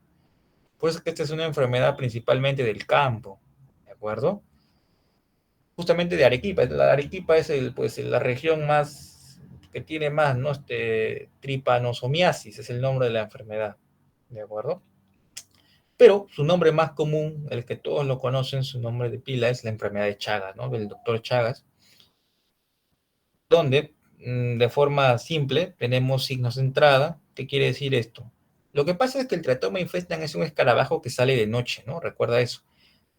Pues que esta es una enfermedad principalmente del campo, ¿de acuerdo? Justamente de Arequipa. La Arequipa es pues, la región más que tiene más, ¿no? Tripanosomiasis es el nombre de la enfermedad, ¿de acuerdo? Pero su nombre más común, el que todos lo conocen, su nombre de pila es la enfermedad de Chagas, ¿no? Del doctor Chagas, donde de forma simple tenemos signos de entrada. ¿Qué quiere decir esto? Lo que pasa es que el Triatoma infestan es un escarabajo que sale de noche, ¿no? Recuerda eso.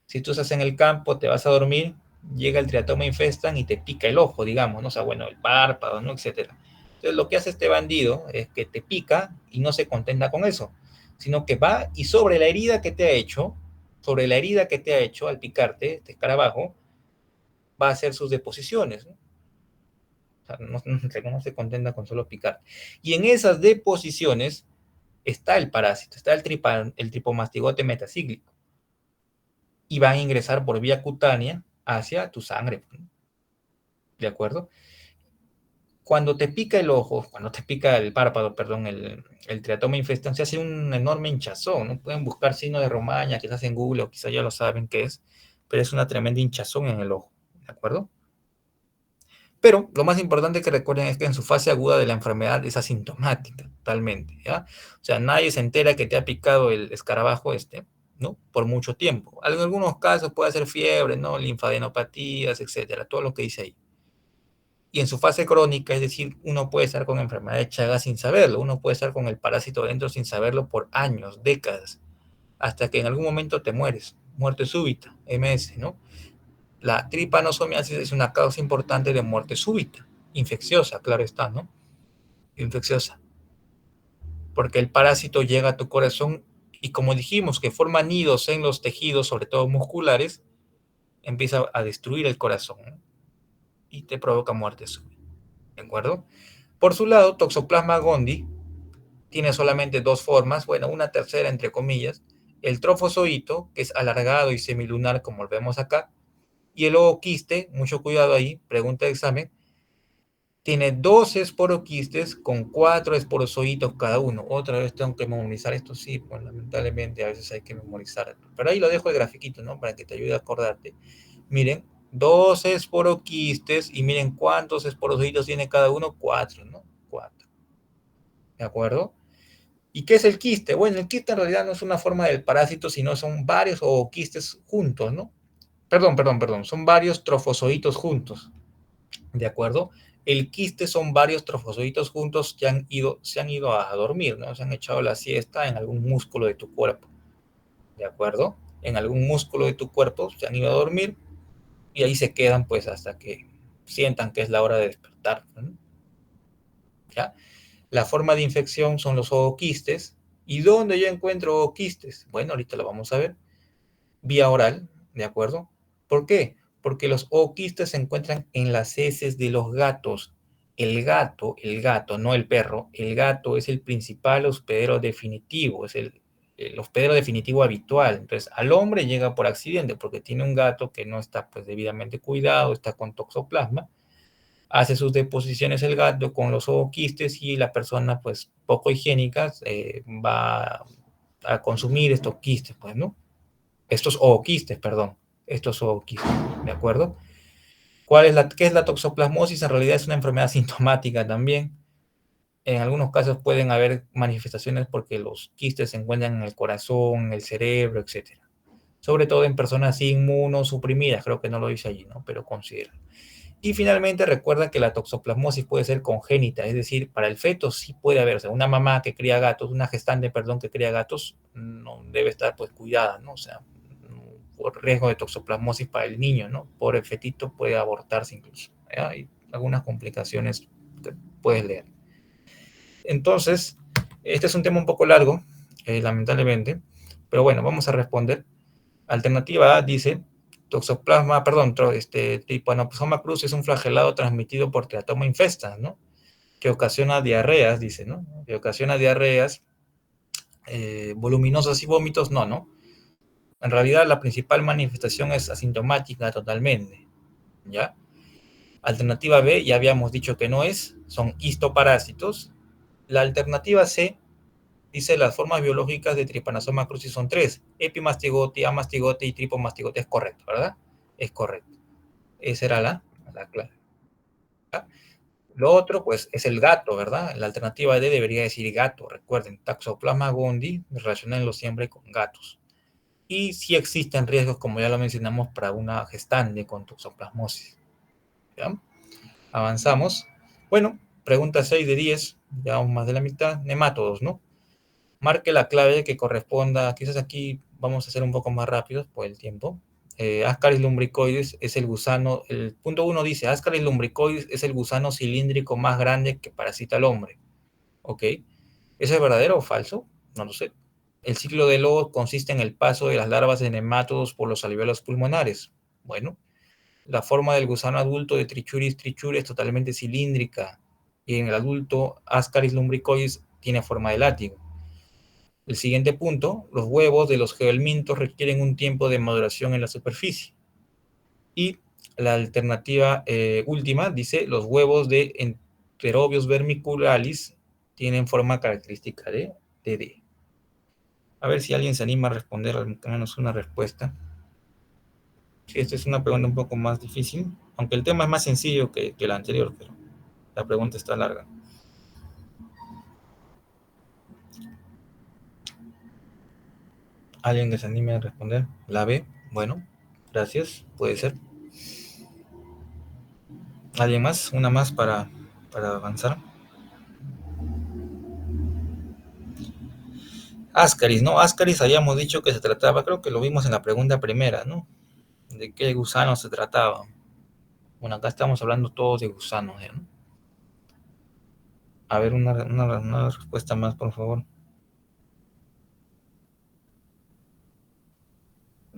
Si tú estás en el campo, te vas a dormir, llega el Triatoma infestan y te pica el ojo, digamos, ¿no? O sea, bueno, el párpado, ¿no? Etcétera. Entonces, lo que hace este bandido es que te pica y no se contenta con eso, sino que va y sobre la herida que te ha hecho, sobre la herida que te ha hecho al picarte, este escarabajo, va a hacer sus deposiciones, ¿no? O sea, no se contenta con solo picar. Y en esas deposiciones está el parásito, está el tripomastigote metacíclico. Y van a ingresar por vía cutánea hacia tu sangre. ¿De acuerdo? Cuando te pica el ojo, cuando te pica el párpado, perdón, el triatoma infestans, se hace un enorme hinchazón, ¿no? Pueden buscar signo de Romaña, quizás en Google, o quizás ya lo saben qué es, pero es una tremenda hinchazón en el ojo, ¿de acuerdo? Pero lo más importante que recuerden es que en su fase aguda de la enfermedad es asintomática, totalmente, ¿ya? O sea, nadie se entera que te ha picado el escarabajo ¿no? Por mucho tiempo. En algunos casos puede ser fiebre, ¿no? Linfadenopatías, etcétera, todo lo que dice ahí. Y en su fase crónica, es decir, uno puede estar con enfermedad de Chagas sin saberlo, uno puede estar con el parásito dentro sin saberlo por años, décadas, hasta que en algún momento te mueres, muerte súbita, MS, ¿no? La tripanosomiasis es una causa importante de muerte súbita, infecciosa, claro está, ¿no? Infecciosa, porque el parásito llega a tu corazón y como dijimos que forma nidos en los tejidos, sobre todo musculares, empieza a destruir el corazón, ¿no? Y te provoca muerte súbita, ¿de acuerdo? Por su lado, Toxoplasma gondii tiene solamente dos formas, bueno, una tercera entre comillas, el trofozoito, que es alargado y semilunar como lo vemos acá, y el ooquiste, mucho cuidado ahí, pregunta de examen, tiene dos esporoquistes con cuatro esporozoitos cada uno. Otra vez tengo que memorizar esto, sí, pues lamentablemente a veces hay que memorizar. Pero ahí lo dejo el grafiquito, ¿no? Para que te ayude a acordarte. Miren, dos esporoquistes y miren cuántos esporozoitos tiene cada uno, cuatro, ¿no? Cuatro. ¿De acuerdo? ¿Y qué es el quiste? Bueno, el quiste en realidad no es una forma del parásito, sino son varios ooquistes juntos, ¿no? Perdón, son varios trofozoitos juntos, ¿de acuerdo? El quiste son varios trofozoitos juntos que se han ido a dormir, ¿no? Se han echado la siesta en algún músculo de tu cuerpo, ¿de acuerdo? En algún músculo de tu cuerpo se han ido a dormir y ahí se quedan pues hasta que sientan que es la hora de despertar, ¿no? ¿Ya? La forma de infección son los ooquistes. ¿Y dónde yo encuentro ooquistes? Bueno, ahorita lo vamos a ver. Vía oral, ¿de acuerdo? ¿Por qué? Porque los ooquistes se encuentran en las heces de los gatos. El gato, no el perro, el gato es el principal hospedero definitivo, es el hospedero definitivo habitual. Entonces, al hombre llega por accidente porque tiene un gato que no está pues debidamente cuidado, está con toxoplasma, hace sus deposiciones el gato con los ooquistes y la persona pues poco higiénica va a consumir estos quistes, pues, ¿no? Estos ooquistes, perdón, estos ooquistes, ¿de acuerdo? ¿Qué es la toxoplasmosis? En realidad es una enfermedad sintomática también. En algunos casos pueden haber manifestaciones porque los quistes se encuentran en el corazón, en el cerebro, etcétera. Sobre todo en personas inmunosuprimidas, creo que no lo dice allí, ¿no? Pero considera. Y finalmente recuerda que la toxoplasmosis puede ser congénita, es decir, para el feto sí puede haber, o sea, una mamá que cría gatos, una gestante, perdón, que cría gatos, no debe estar pues cuidada, ¿no? O sea, por riesgo de toxoplasmosis para el niño, ¿no? Por fetito puede abortarse incluso. ¿Ya? Hay algunas complicaciones que puedes leer. Entonces, este es un tema un poco largo, lamentablemente, pero bueno, vamos a responder. Alternativa A dice, toxoplasma, perdón, Trypanosoma cruzi es un flagelado transmitido por Teratoma infestans, ¿no? Que ocasiona diarreas, dice, ¿no? Que ocasiona diarreas voluminosas y vómitos, no, ¿no? En realidad la principal manifestación es asintomática totalmente, ¿ya? Alternativa B, ya habíamos dicho que no es, son histoparásitos. La alternativa C dice las formas biológicas de Trypanosoma cruzi son tres, epimastigote, amastigote y tripomastigote. Es correcto, ¿verdad? Es correcto. Esa era la clave. ¿Ya? Lo otro, pues, es el gato, ¿verdad? La alternativa D debería decir gato. Recuerden, Toxoplasma gondii, relacionenlo siempre con gatos. Y sí existen riesgos, como ya lo mencionamos, para una gestante con toxoplasmosis. ¿Ya? Avanzamos. Bueno, pregunta 6 de 10, ya más de la mitad. Nemátodos, ¿no? Marque la clave que corresponda. Quizás aquí vamos a hacer un poco más rápidos por el tiempo. Ascaris lumbricoides es el gusano. El punto 1 dice: Ascaris lumbricoides es el gusano cilíndrico más grande que parasita al hombre. ¿Ok? ¿Eso es verdadero o falso? No lo sé. El ciclo de Lowe consiste en el paso de las larvas de nemátodos por los alvéolos pulmonares. Bueno, la forma del gusano adulto de Trichuris trichuri es totalmente cilíndrica y en el adulto Ascaris lumbricoides tiene forma de látigo. El siguiente punto, los huevos de los geohelmintos requieren un tiempo de maduración en la superficie. Y la alternativa última dice, los huevos de Enterobius vermicularis tienen forma característica de D. A ver si alguien se anima a responder al menos una respuesta. Sí, esta es una pregunta un poco más difícil, aunque el tema es más sencillo que la anterior, pero la pregunta está larga. ¿Alguien que se anime a responder? La B. Bueno, gracias, puede ser. ¿Alguien más? Una más para avanzar. Ascaris, ¿no? Ascaris habíamos dicho que se trataba, creo que lo vimos en la pregunta primera, ¿no? ¿De qué gusano se trataba? Bueno, acá estamos hablando todos de gusanos, ¿no? A ver, una respuesta más, por favor.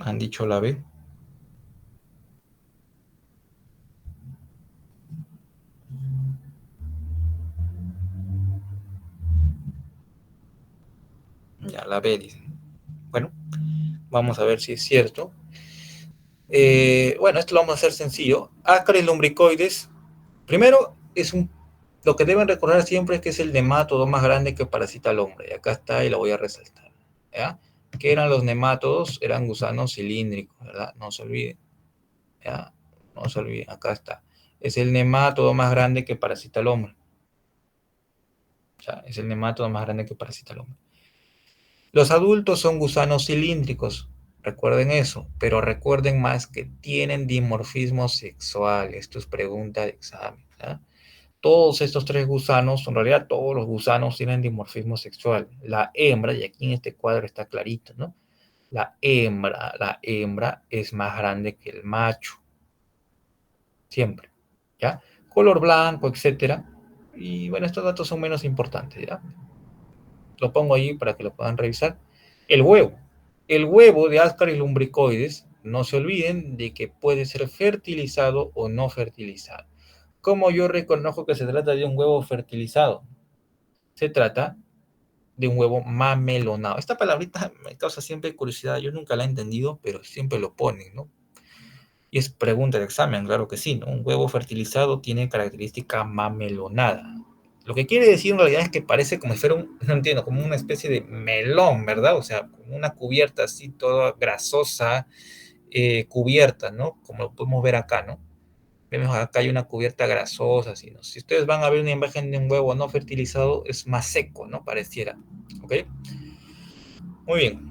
Han dicho la B. Ya, la B dicen. Bueno, vamos a ver si es cierto. Bueno, esto lo vamos a hacer sencillo. Ascaris lumbricoides, primero, lo que deben recordar siempre es que es el nemátodo más grande que parasita al hombre. Y acá está y lo voy a resaltar. ¿Ya? ¿Qué eran los nemátodos? Eran gusanos cilíndricos, ¿verdad? No se olviden. ¿Ya? No se olviden, acá está. Es el nemátodo más grande que parasita al hombre. ¿Ya? Es el nemátodo más grande que parasita al hombre. Los adultos son gusanos cilíndricos, recuerden eso, pero recuerden más que tienen dimorfismo sexual. Esto es pregunta de examen. ¿Ya? Todos estos tres gusanos, en realidad todos los gusanos tienen dimorfismo sexual. La hembra, y aquí en este cuadro está clarito, ¿no? La hembra es más grande que el macho, siempre, ¿ya? Color blanco, etcétera. Y bueno, estos datos son menos importantes, ¿ya? Lo pongo ahí para que lo puedan revisar. El huevo. El huevo de Ascaris lumbricoides, no se olviden de que puede ser fertilizado o no fertilizado. ¿Cómo yo reconozco que se trata de un huevo fertilizado? Se trata de un huevo mamelonado. Esta palabrita me causa siempre curiosidad, yo nunca la he entendido, pero siempre lo ponen, ¿no? Y es pregunta de examen, claro que sí, ¿no? Un huevo fertilizado tiene característica mamelonada. Lo que quiere decir en realidad es que parece como si fuera no entiendo, como una especie de melón, ¿verdad? O sea, como una cubierta así, toda grasosa, cubierta, ¿no? Como lo podemos ver acá, ¿no? Vemos acá hay una cubierta grasosa, así, ¿no? Si ustedes van a ver una imagen de un huevo no fertilizado, es más seco, ¿no? Pareciera, ¿ok? Muy bien.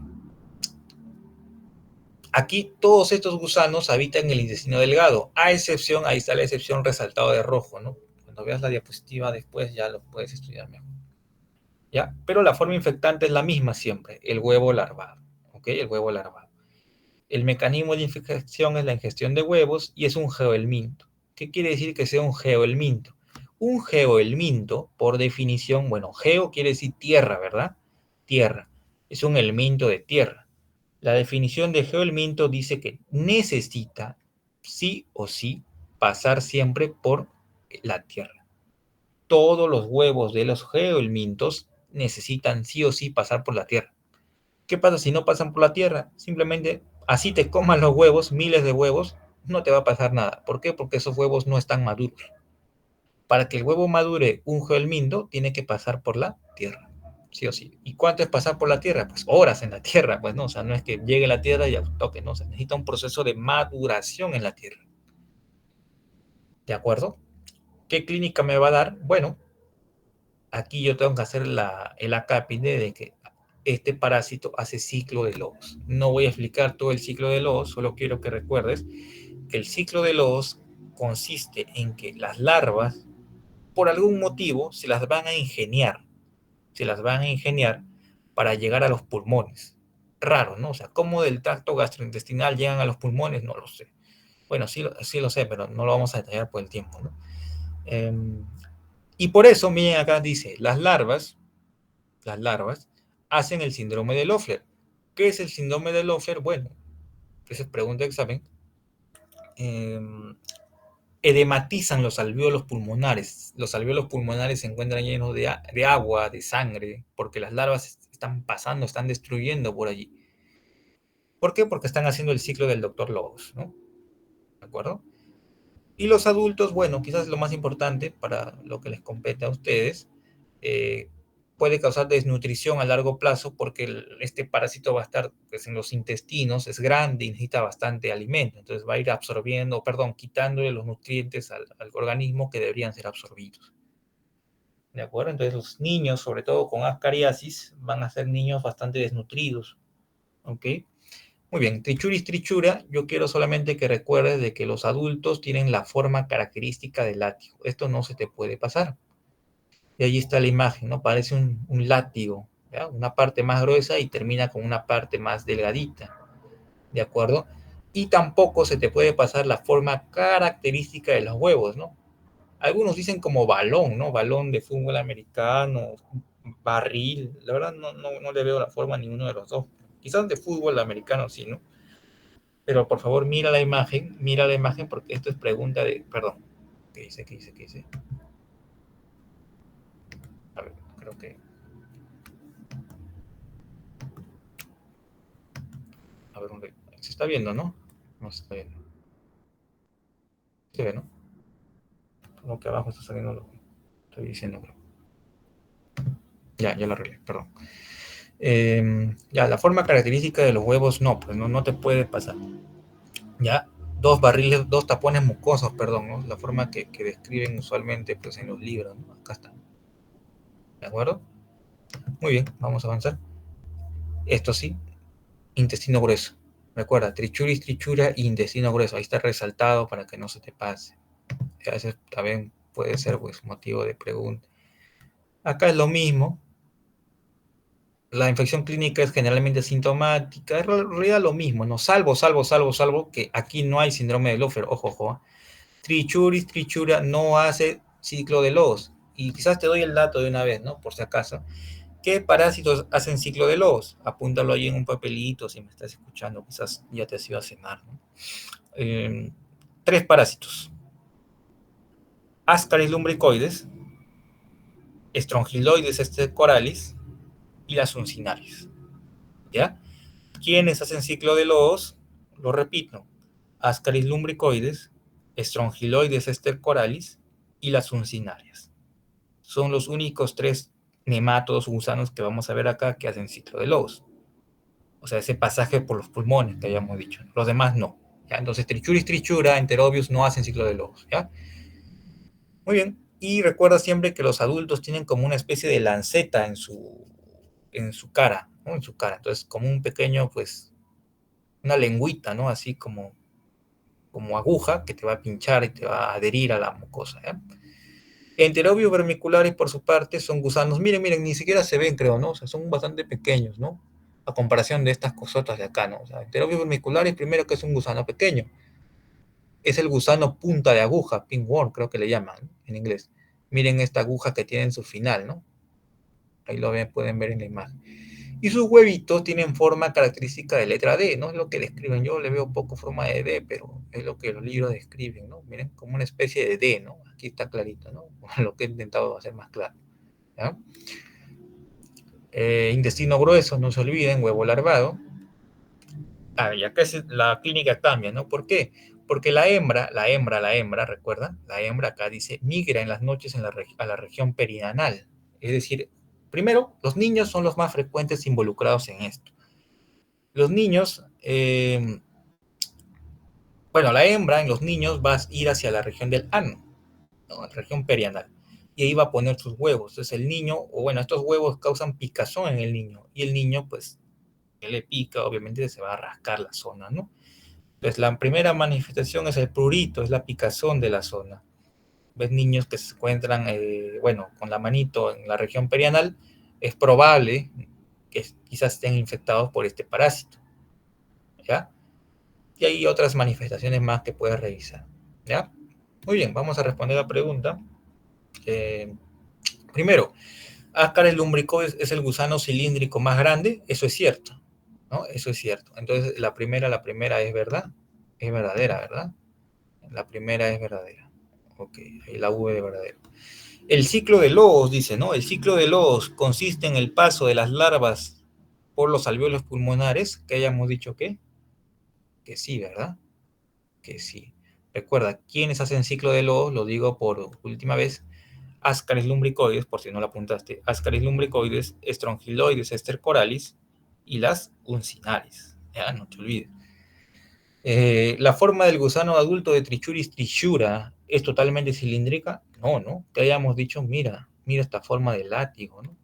Aquí todos estos gusanos habitan en el intestino delgado, a excepción, ahí está la excepción resaltado de rojo, ¿no? Cuando veas la diapositiva después ya lo puedes estudiar mejor. ¿Ya? Pero la forma infectante es la misma siempre, el huevo larvado, ¿ok? El huevo larvado. El mecanismo de infección es la ingestión de huevos y es un geohelminto. ¿Qué quiere decir que sea un geohelminto? Un geohelminto, por definición, bueno, geo quiere decir tierra, ¿verdad? Tierra. Es un helminto de tierra. La definición de geohelminto dice que necesita, sí o sí, pasar siempre por la tierra. Todos los huevos de los geohelmintos necesitan sí o sí pasar por la tierra. ¿Qué pasa si no pasan por la tierra? Simplemente, así te coman los huevos, miles de huevos, no te va a pasar nada. ¿Por qué? Porque esos huevos no están maduros. Para que el huevo madure un gelmindo, tiene que pasar por la tierra, sí o sí. ¿Y cuánto es pasar por la tierra? Pues horas en la tierra, pues no, o sea, no es que llegue a la tierra y ya toque, no, se necesita un proceso de maduración en la tierra. ¿De acuerdo? ¿Qué clínica me va a dar? Bueno, aquí yo tengo que hacer el acápite de que este parásito hace ciclo de Lobos. No voy a explicar todo el ciclo de Lobos, solo quiero que recuerdes que el ciclo de Lobos consiste en que las larvas, por algún motivo, se las van a ingeniar para llegar a los pulmones. Raro, ¿no? O sea, ¿cómo del tracto gastrointestinal llegan a los pulmones? No lo sé. Bueno, sí lo sé, pero no lo vamos a detallar por el tiempo, ¿no? Eh, y por eso, miren acá dice, las larvas hacen el síndrome de Loeffler. ¿Qué es el síndrome de Loeffler? Bueno, esa es pregunta de examen. Eh, Edematizan los alvéolos pulmonares. Los alvéolos pulmonares se encuentran llenos de agua, de sangre, porque las larvas están pasando, están destruyendo por allí. ¿Por qué? Porque están haciendo el ciclo del doctor Lobos, ¿no? ¿De acuerdo? Y los adultos, bueno, quizás lo más importante para lo que les compete a ustedes, eh, puede causar desnutrición a largo plazo porque este parásito va a estar pues, en los intestinos, es grande y necesita bastante alimento, entonces va a ir absorbiendo, perdón, quitándole los nutrientes al organismo que deberían ser absorbidos. ¿De acuerdo? Entonces los niños, sobre todo con ascariasis, van a ser niños bastante desnutridos. ¿Ok? Muy bien, trichuris trichura, yo quiero solamente que recuerdes de que los adultos tienen la forma característica del látigo. Esto no se te puede pasar. Y allí está la imagen, ¿no? Parece un látigo, ¿ya? Una parte más gruesa y termina con una parte más delgadita, ¿de acuerdo? Y tampoco se te puede pasar la forma característica de los huevos, ¿no? Algunos dicen como balón, ¿no? Balón de fútbol americano, barril. La verdad no le veo la forma a ninguno de los dos. Quizás de fútbol americano sí, ¿no? Pero por favor mira la imagen porque esto es pregunta de, perdón, ¿qué dice? ¿Qué dice? ¿Qué dice? A ver, creo que, a ver, se está viendo, ¿no? No se está viendo. Se ve, ¿no? Como que abajo está saliendo lo que estoy diciendo, creo. Ya lo arreglé, perdón. Ya, la forma característica de los huevos no, pues no te puede pasar. Ya, dos barriles, dos tapones mucosos, perdón, ¿no? La forma que describen usualmente pues, en los libros, ¿no? Acá está. ¿De acuerdo? Muy bien, vamos a avanzar. Esto sí, intestino grueso. Recuerda, trichuris, trichura y intestino grueso. Ahí está resaltado para que no se te pase. A veces también puede ser pues, motivo de pregunta. Acá es lo mismo. La infección clínica es generalmente asintomática. Es en realidad lo mismo, ¿no? Salvo que aquí no hay síndrome de Loeffler. Ojo, ojo. Trichuris, trichura no hace ciclo de Lobos. Y quizás te doy el dato de una vez, ¿no? Por si acaso. ¿Qué parásitos hacen ciclo de Lobos? Apúntalo ahí en un papelito si me estás escuchando. Quizás ya te has ido a cenar, ¿no? Tres parásitos. Ascaris lumbricoides, Strongyloides coralis y las uncinarias. ¿Ya? ¿Quiénes hacen ciclo de Lobos? Lo repito. Ascaris lumbricoides, Strongyloides coralis y las uncinarias. Son los únicos tres nemátodos gusanos que vamos a ver acá que hacen ciclo de Lobos. O sea, ese pasaje por los pulmones que habíamos dicho. Los demás no. ¿Ya? Entonces, Trichuris trichura, Enterobius no hacen ciclo de Lobos. ¿Ya? Muy bien. Y recuerda siempre que los adultos tienen como una especie de lanceta en su cara, ¿no? En su cara. Entonces, como un pequeño, pues, una lengüita, ¿no? Así como aguja que te va a pinchar y te va a adherir a la mucosa. ¿Ya? Enterobius vermiculares, por su parte, son gusanos. Miren, ni siquiera se ven, creo, ¿no? O sea, son bastante pequeños, ¿no? a comparación de estas cosotas de acá, ¿no? O sea, Enterobius vermicularis, primero que es un gusano pequeño, es el gusano punta de aguja, pinworm, creo que le llaman, ¿no? En inglés. Miren esta aguja que tiene en su final, ¿no? Ahí lo ven, pueden ver en la imagen. Y sus huevitos tienen forma característica de letra D, no es lo que describen. Yo le veo poco forma de D, pero es lo que los libros describen, ¿no? Miren, como una especie de D, ¿no? Aquí está clarito, ¿no? Lo que he intentado hacer más claro, ¿ya? Intestino grueso, no se olviden, huevo larvado. Y acá la clínica cambia, ¿no? ¿Por qué? Porque la hembra, recuerda, la hembra acá dice, migra en las noches a la región perianal. Es decir, primero, los niños son los más frecuentes involucrados en esto. Los niños, bueno, la hembra en los niños va a ir hacia la región del ano, ¿no? La región perianal. Y ahí va a poner sus huevos. Entonces el niño, o bueno, estos huevos causan picazón en el niño. Y el niño, pues, que le pica, obviamente se va a rascar la zona, ¿no? Entonces la primera manifestación es el prurito, es la picazón de la zona. Ves niños que se encuentran, bueno, con la manito en la región perianal, es probable que quizás estén infectados por este parásito, ¿ya? Y hay otras manifestaciones más que puedes revisar, ¿ya? Muy bien, vamos a responder la pregunta. Eh, Primero, Ascaris lumbricoides es el gusano cilíndrico más grande, eso es cierto, ¿no? Eso es cierto. Entonces, la primera es verdad, es verdadera, ¿verdad? La primera es verdadera. Ok, ahí la V de verdadero. El ciclo de Lowes, dice, ¿no? El ciclo de Lowes consiste en el paso de las larvas por los alvéolos pulmonares, que hayamos dicho que sí, ¿verdad? Que sí. Recuerda, ¿quiénes hacen ciclo de Lowes? Lo digo por última vez. Ascaris lumbricoides, por si no lo apuntaste. Ascaris lumbricoides, Strongyloides estercoralis y las uncinares. Ya, no te olvides. La forma del gusano adulto de Trichuris trichura es totalmente cilíndrica. No, ¿no? Que hayamos dicho, mira esta forma de látigo, ¿no?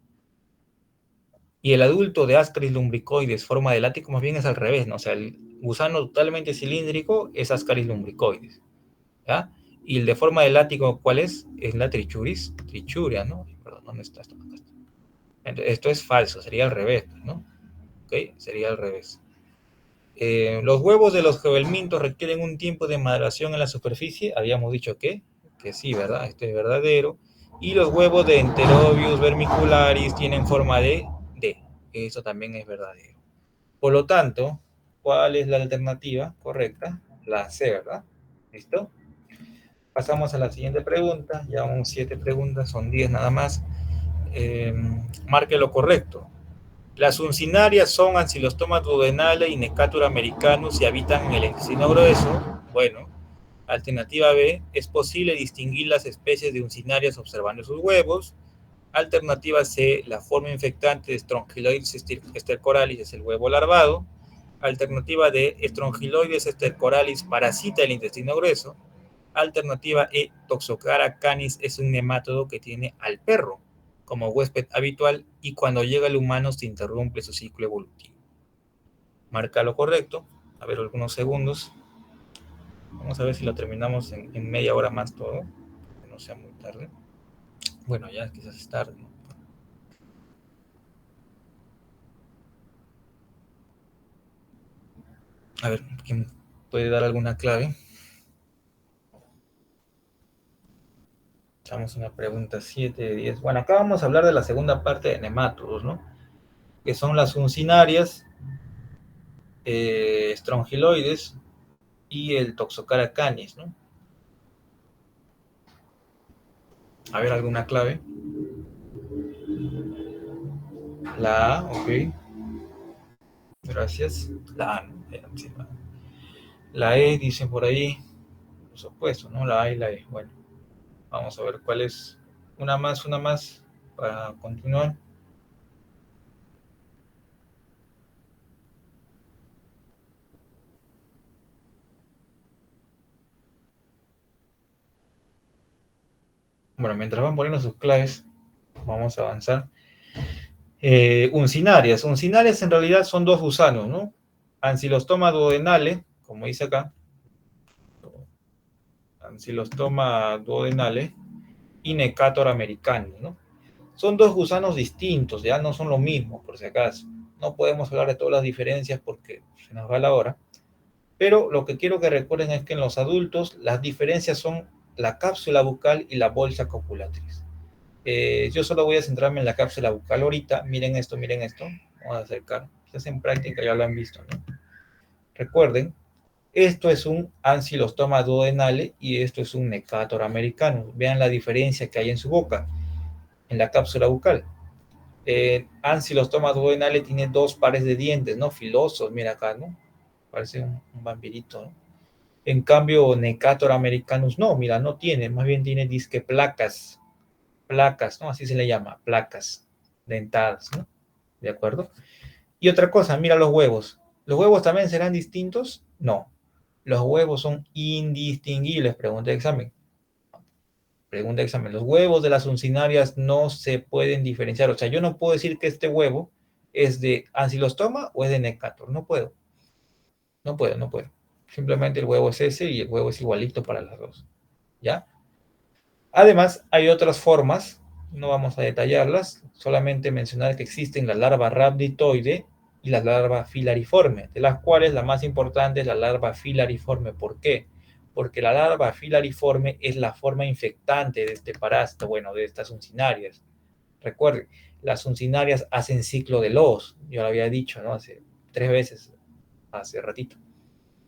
Y el adulto de Ascaris lumbricoides, forma de látigo, más bien es al revés, ¿no? O sea, el gusano totalmente cilíndrico es Ascaris lumbricoides, ¿ya? Y el de forma de látigo, ¿cuál es? Es la Trichuris trichuria, ¿no? Perdón, ¿dónde está esto? Acá está. Entonces, esto es falso, sería al revés, ¿no? ¿Ok? Sería al revés. Los huevos de los geovelmintos requieren un tiempo de maduración en la superficie. Habíamos dicho que sí, ¿verdad? Esto es verdadero. Y los huevos de Enterobius vermicularis tienen forma de D. Eso también es verdadero. Por lo tanto, ¿cuál es la alternativa correcta? La C, ¿verdad? ¿Listo? Pasamos a la siguiente pregunta. Llevamos 7 preguntas, son 10 nada más. Marque lo correcto. Las uncinarias son Ancylostoma duodenale y Necatur americanus y habitan en el intestino grueso. Bueno, alternativa B, es posible distinguir las especies de uncinarias observando sus huevos. Alternativa C, la forma infectante de Strongyloides estercoralis es el huevo larvado. Alternativa D, Strongyloides estercoralis parasita el intestino grueso. Alternativa E, Toxocara canis es un nemátodo que tiene al perro como huésped habitual y cuando llega el humano se interrumpe su ciclo evolutivo. Marca lo correcto. A ver, algunos segundos. Vamos a ver si lo terminamos en media hora más todo, que no sea muy tarde. Bueno, ya quizás es tarde, ¿no? A ver, ¿quién puede dar alguna clave? Echamos una pregunta 7 de 10. Bueno, acá vamos a hablar de la segunda parte de nemátodos, ¿no? Que son las uncinarias, strongyloides y el Toxocara canis, ¿no? A ver, alguna clave. La A, ok. Gracias. La A, ¿no? La E, dicen por ahí, los opuestos, ¿no? La A y la E. Bueno, vamos a ver cuál es. Una más para continuar. Bueno, mientras van poniendo sus claves, vamos a avanzar. Uncinarias. Uncinarias en realidad son dos gusanos, ¿no? Ancylostoma duodenale, como dice acá. Ancylostoma duodenale y Necator americani, ¿no? Son dos gusanos distintos, ya no son lo mismo, por si acaso. No podemos hablar de todas las diferencias porque se nos va la hora, pero lo que quiero que recuerden es que en los adultos las diferencias son la cápsula bucal y la bolsa copulatriz. Yo solo voy a centrarme en la cápsula bucal ahorita. Miren esto, miren esto. Vamos a acercar. Quizás en práctica ya lo han visto, ¿no? Recuerden, esto es un ancilostoma duodenale y esto es un Necator americano. Vean la diferencia que hay en su boca, en la cápsula bucal. Ancilostoma duodenale tiene dos pares de dientes, ¿no? Filosos, mira acá, ¿no? Parece un vampirito, ¿no? En cambio, Necator americanus no, mira, no tiene, más bien tiene disque placas, ¿no? Así se le llama, placas dentadas, ¿no? ¿De acuerdo? Y otra cosa, mira los huevos. ¿Los huevos también serán distintos? No. Los huevos son indistinguibles, pregunta de examen. Pregunta de examen. Los huevos de las uncinarias no se pueden diferenciar. O sea, yo no puedo decir que este huevo es de ancilostoma o es de Necator. No puedo. No puedo, no puedo. Simplemente el huevo es ese y el huevo es igualito para las dos. ¿Ya? Además, hay otras formas, no vamos a detallarlas, solamente mencionar que existen la larva rhabditoide y la larva filariforme, de las cuales la más importante es la larva filariforme. ¿Por qué? Porque la larva filariforme es la forma infectante de este parásito, bueno, de estas uncinarias. Recuerden, las uncinarias hacen ciclo de Loos, yo lo había dicho, ¿no? Hace 3 veces, hace ratito,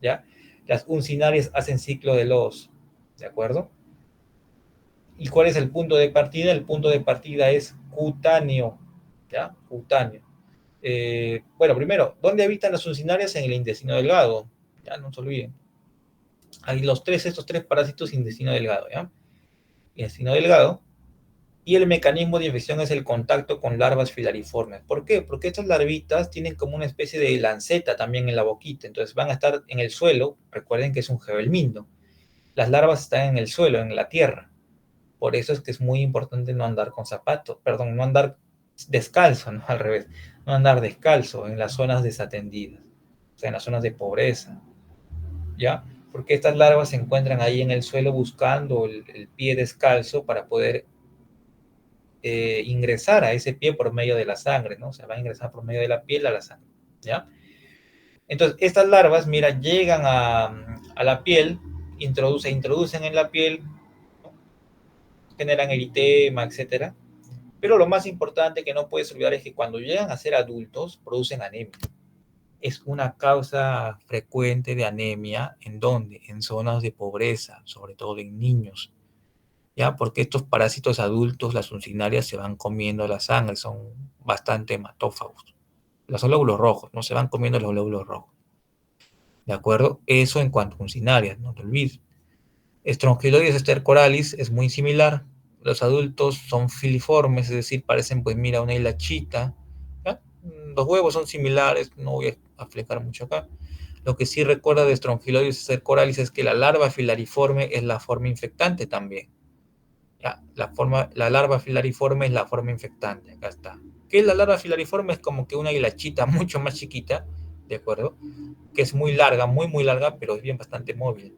¿ya? Las uncinarias hacen ciclo de Loos, ¿de acuerdo? ¿Y cuál es el punto de partida? El punto de partida es cutáneo, ¿ya? Cutáneo. Bueno, primero, ¿dónde habitan las uncinarias? En el intestino delgado, ya no se olviden. Hay estos tres parásitos intestino delgado, ¿ya? Intestino delgado. Y el mecanismo de infección es el contacto con larvas filariformes. ¿Por qué? Porque estas larvitas tienen como una especie de lanceta también en la boquita. Entonces van a estar en el suelo. Recuerden que es un gevelmindo. Las larvas están en el suelo, en la tierra. Por eso es que es muy importante no andar con zapatos, perdón, no andar descalzo, no al revés, no andar descalzo en las zonas desatendidas, o sea, en las zonas de pobreza, ¿ya? Porque estas larvas se encuentran ahí en el suelo buscando el pie descalzo para poder ingresar a ese pie por medio de la sangre, ¿no? O sea, va a ingresar por medio de la piel a la sangre, ¿ya? Entonces, estas larvas, mira, llegan a la piel, introducen en la piel, ¿no? Generan eritema, etcétera. Pero lo más importante que no puedes olvidar es que cuando llegan a ser adultos producen anemia. Es una causa frecuente de anemia. ¿En dónde? En zonas de pobreza, sobre todo en niños. ¿Ya? Porque estos parásitos adultos, las uncinarias, se van comiendo la sangre, son bastante hematófagos. Los glóbulos rojos, no se van comiendo los glóbulos rojos. ¿De acuerdo? Eso en cuanto a uncinarias, no te olvides. Strongyloides estercoralis es muy similar. Los adultos son filiformes, es decir, parecen, pues mira, una hilachita. ¿Ya? Los huevos son similares, no voy a explicar mucho acá. Lo que sí recuerda de Strongyloides estercoralis es que la larva filariforme es la forma infectante también. ¿Ya? La larva filariforme es la forma infectante, acá está. ¿Qué es la larva filariforme? Es como que una hilachita mucho más chiquita, ¿de acuerdo? Que es muy larga, muy, muy larga, pero es bien bastante móvil.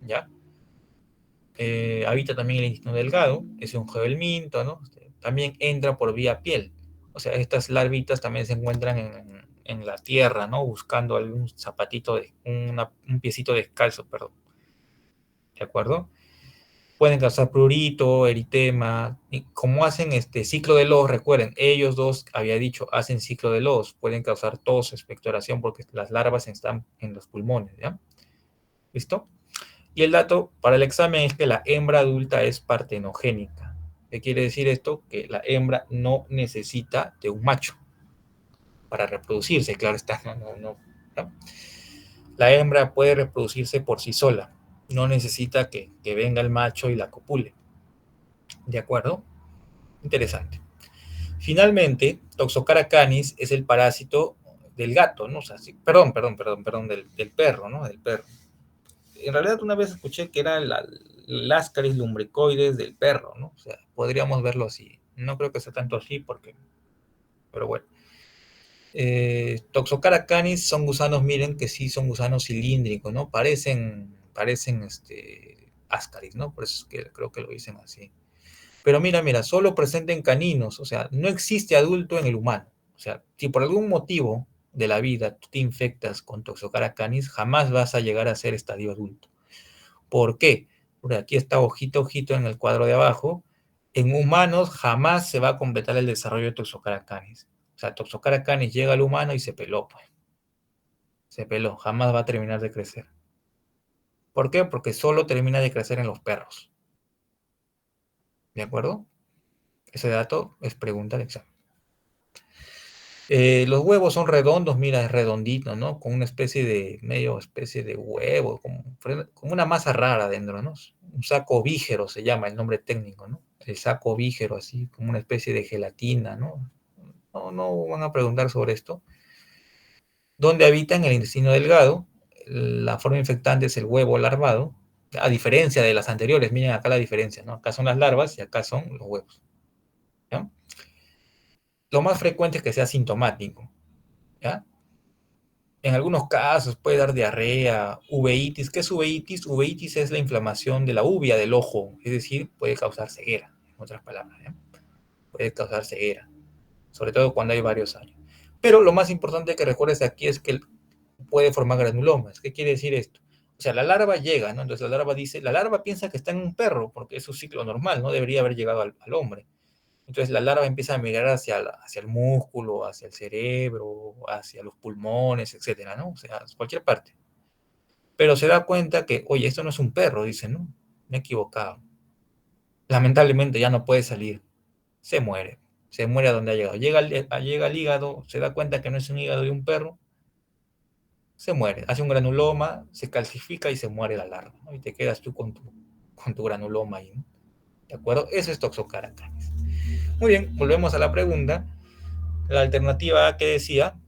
¿Ya? Habita también el intestino delgado, es un gevelminto, ¿no? También entra por vía piel. O sea, estas larvitas también se encuentran en la tierra, ¿no? Buscando algún zapatito, un piecito descalzo, perdón. ¿De acuerdo? Pueden causar prurito, eritema. Y como hacen este ciclo de Loos, recuerden, ellos dos, había dicho, hacen ciclo de Loos. Pueden causar tos, expectoración, porque las larvas están en los pulmones, ¿ya? ¿Listo? Y el dato para el examen es que la hembra adulta es partenogénica. ¿Qué quiere decir esto? Que la hembra no necesita de un macho para reproducirse, claro está. ¿No? La hembra puede reproducirse por sí sola, no necesita que venga el macho y la copule. ¿De acuerdo? Interesante. Finalmente, Toxocara canis es el parásito del gato, ¿no? O sea, sí, perdón, del perro, ¿no? Del perro. En realidad una vez escuché que era el Ascaris lumbricoides del perro, ¿no? O sea, podríamos verlo así. No creo que sea tanto así porque, pero bueno. Toxocara canis son gusanos, miren que sí son gusanos cilíndricos, ¿no? Parecen Ascaris, ¿no? Por eso es que creo que lo dicen así. Pero mira, solo presente en caninos, o sea, no existe adulto en el humano. O sea, si por algún motivo de la vida tú te infectas con Toxocara canis, jamás vas a llegar a ser estadio adulto. ¿Por qué? Porque aquí está ojito, ojito en el cuadro de abajo. En humanos jamás se va a completar el desarrollo de Toxocara canis. O sea, Toxocara canis llega al humano y se peló, pues. Se peló, jamás va a terminar de crecer. ¿Por qué? Porque solo termina de crecer en los perros. ¿De acuerdo? Ese dato es pregunta de examen. Los huevos son redondos, mira, es redondito, ¿no? Con una especie de, medio especie de huevo, como una masa rara dentro, ¿no? Un saco vígero se llama el nombre técnico, ¿no? El saco vígero, así, como una especie de gelatina, ¿no? No van a preguntar sobre esto. ¿Dónde habita? En el intestino delgado. La forma infectante es el huevo larvado, a diferencia de las anteriores. Miren acá la diferencia, ¿no? Acá son las larvas y acá son los huevos, ¿ya? Lo más frecuente es que sea sintomático, ¿ya? En algunos casos puede dar diarrea, uveitis. ¿Qué es uveitis? Uveitis es la inflamación de la uvea del ojo, es decir, puede causar ceguera, en otras palabras, ¿ya? Puede causar ceguera, sobre todo cuando hay varios años. Pero lo más importante que recuerdes aquí es que puede formar granulomas. ¿Qué quiere decir esto? O sea, la larva llega, ¿no? Entonces la larva dice, la larva piensa que está en un perro, porque es su ciclo normal, no debería haber llegado al hombre. Entonces la larva empieza a migrar hacia el músculo, hacia el cerebro, hacia los pulmones, etcétera, ¿no? O sea, cualquier parte. Pero se da cuenta que, oye, esto no es un perro, dice, ¿no? Me he equivocado. Lamentablemente ya no puede salir. Se muere. Se muere a donde ha llegado. Llega al hígado, se da cuenta que no es un hígado de un perro, se muere. Hace un granuloma, se calcifica y se muere la larva, ¿no? Y te quedas tú con tu granuloma ahí, ¿no? ¿De acuerdo? Eso es Toxocara canis. Muy bien, volvemos a la pregunta. La alternativa A que decía,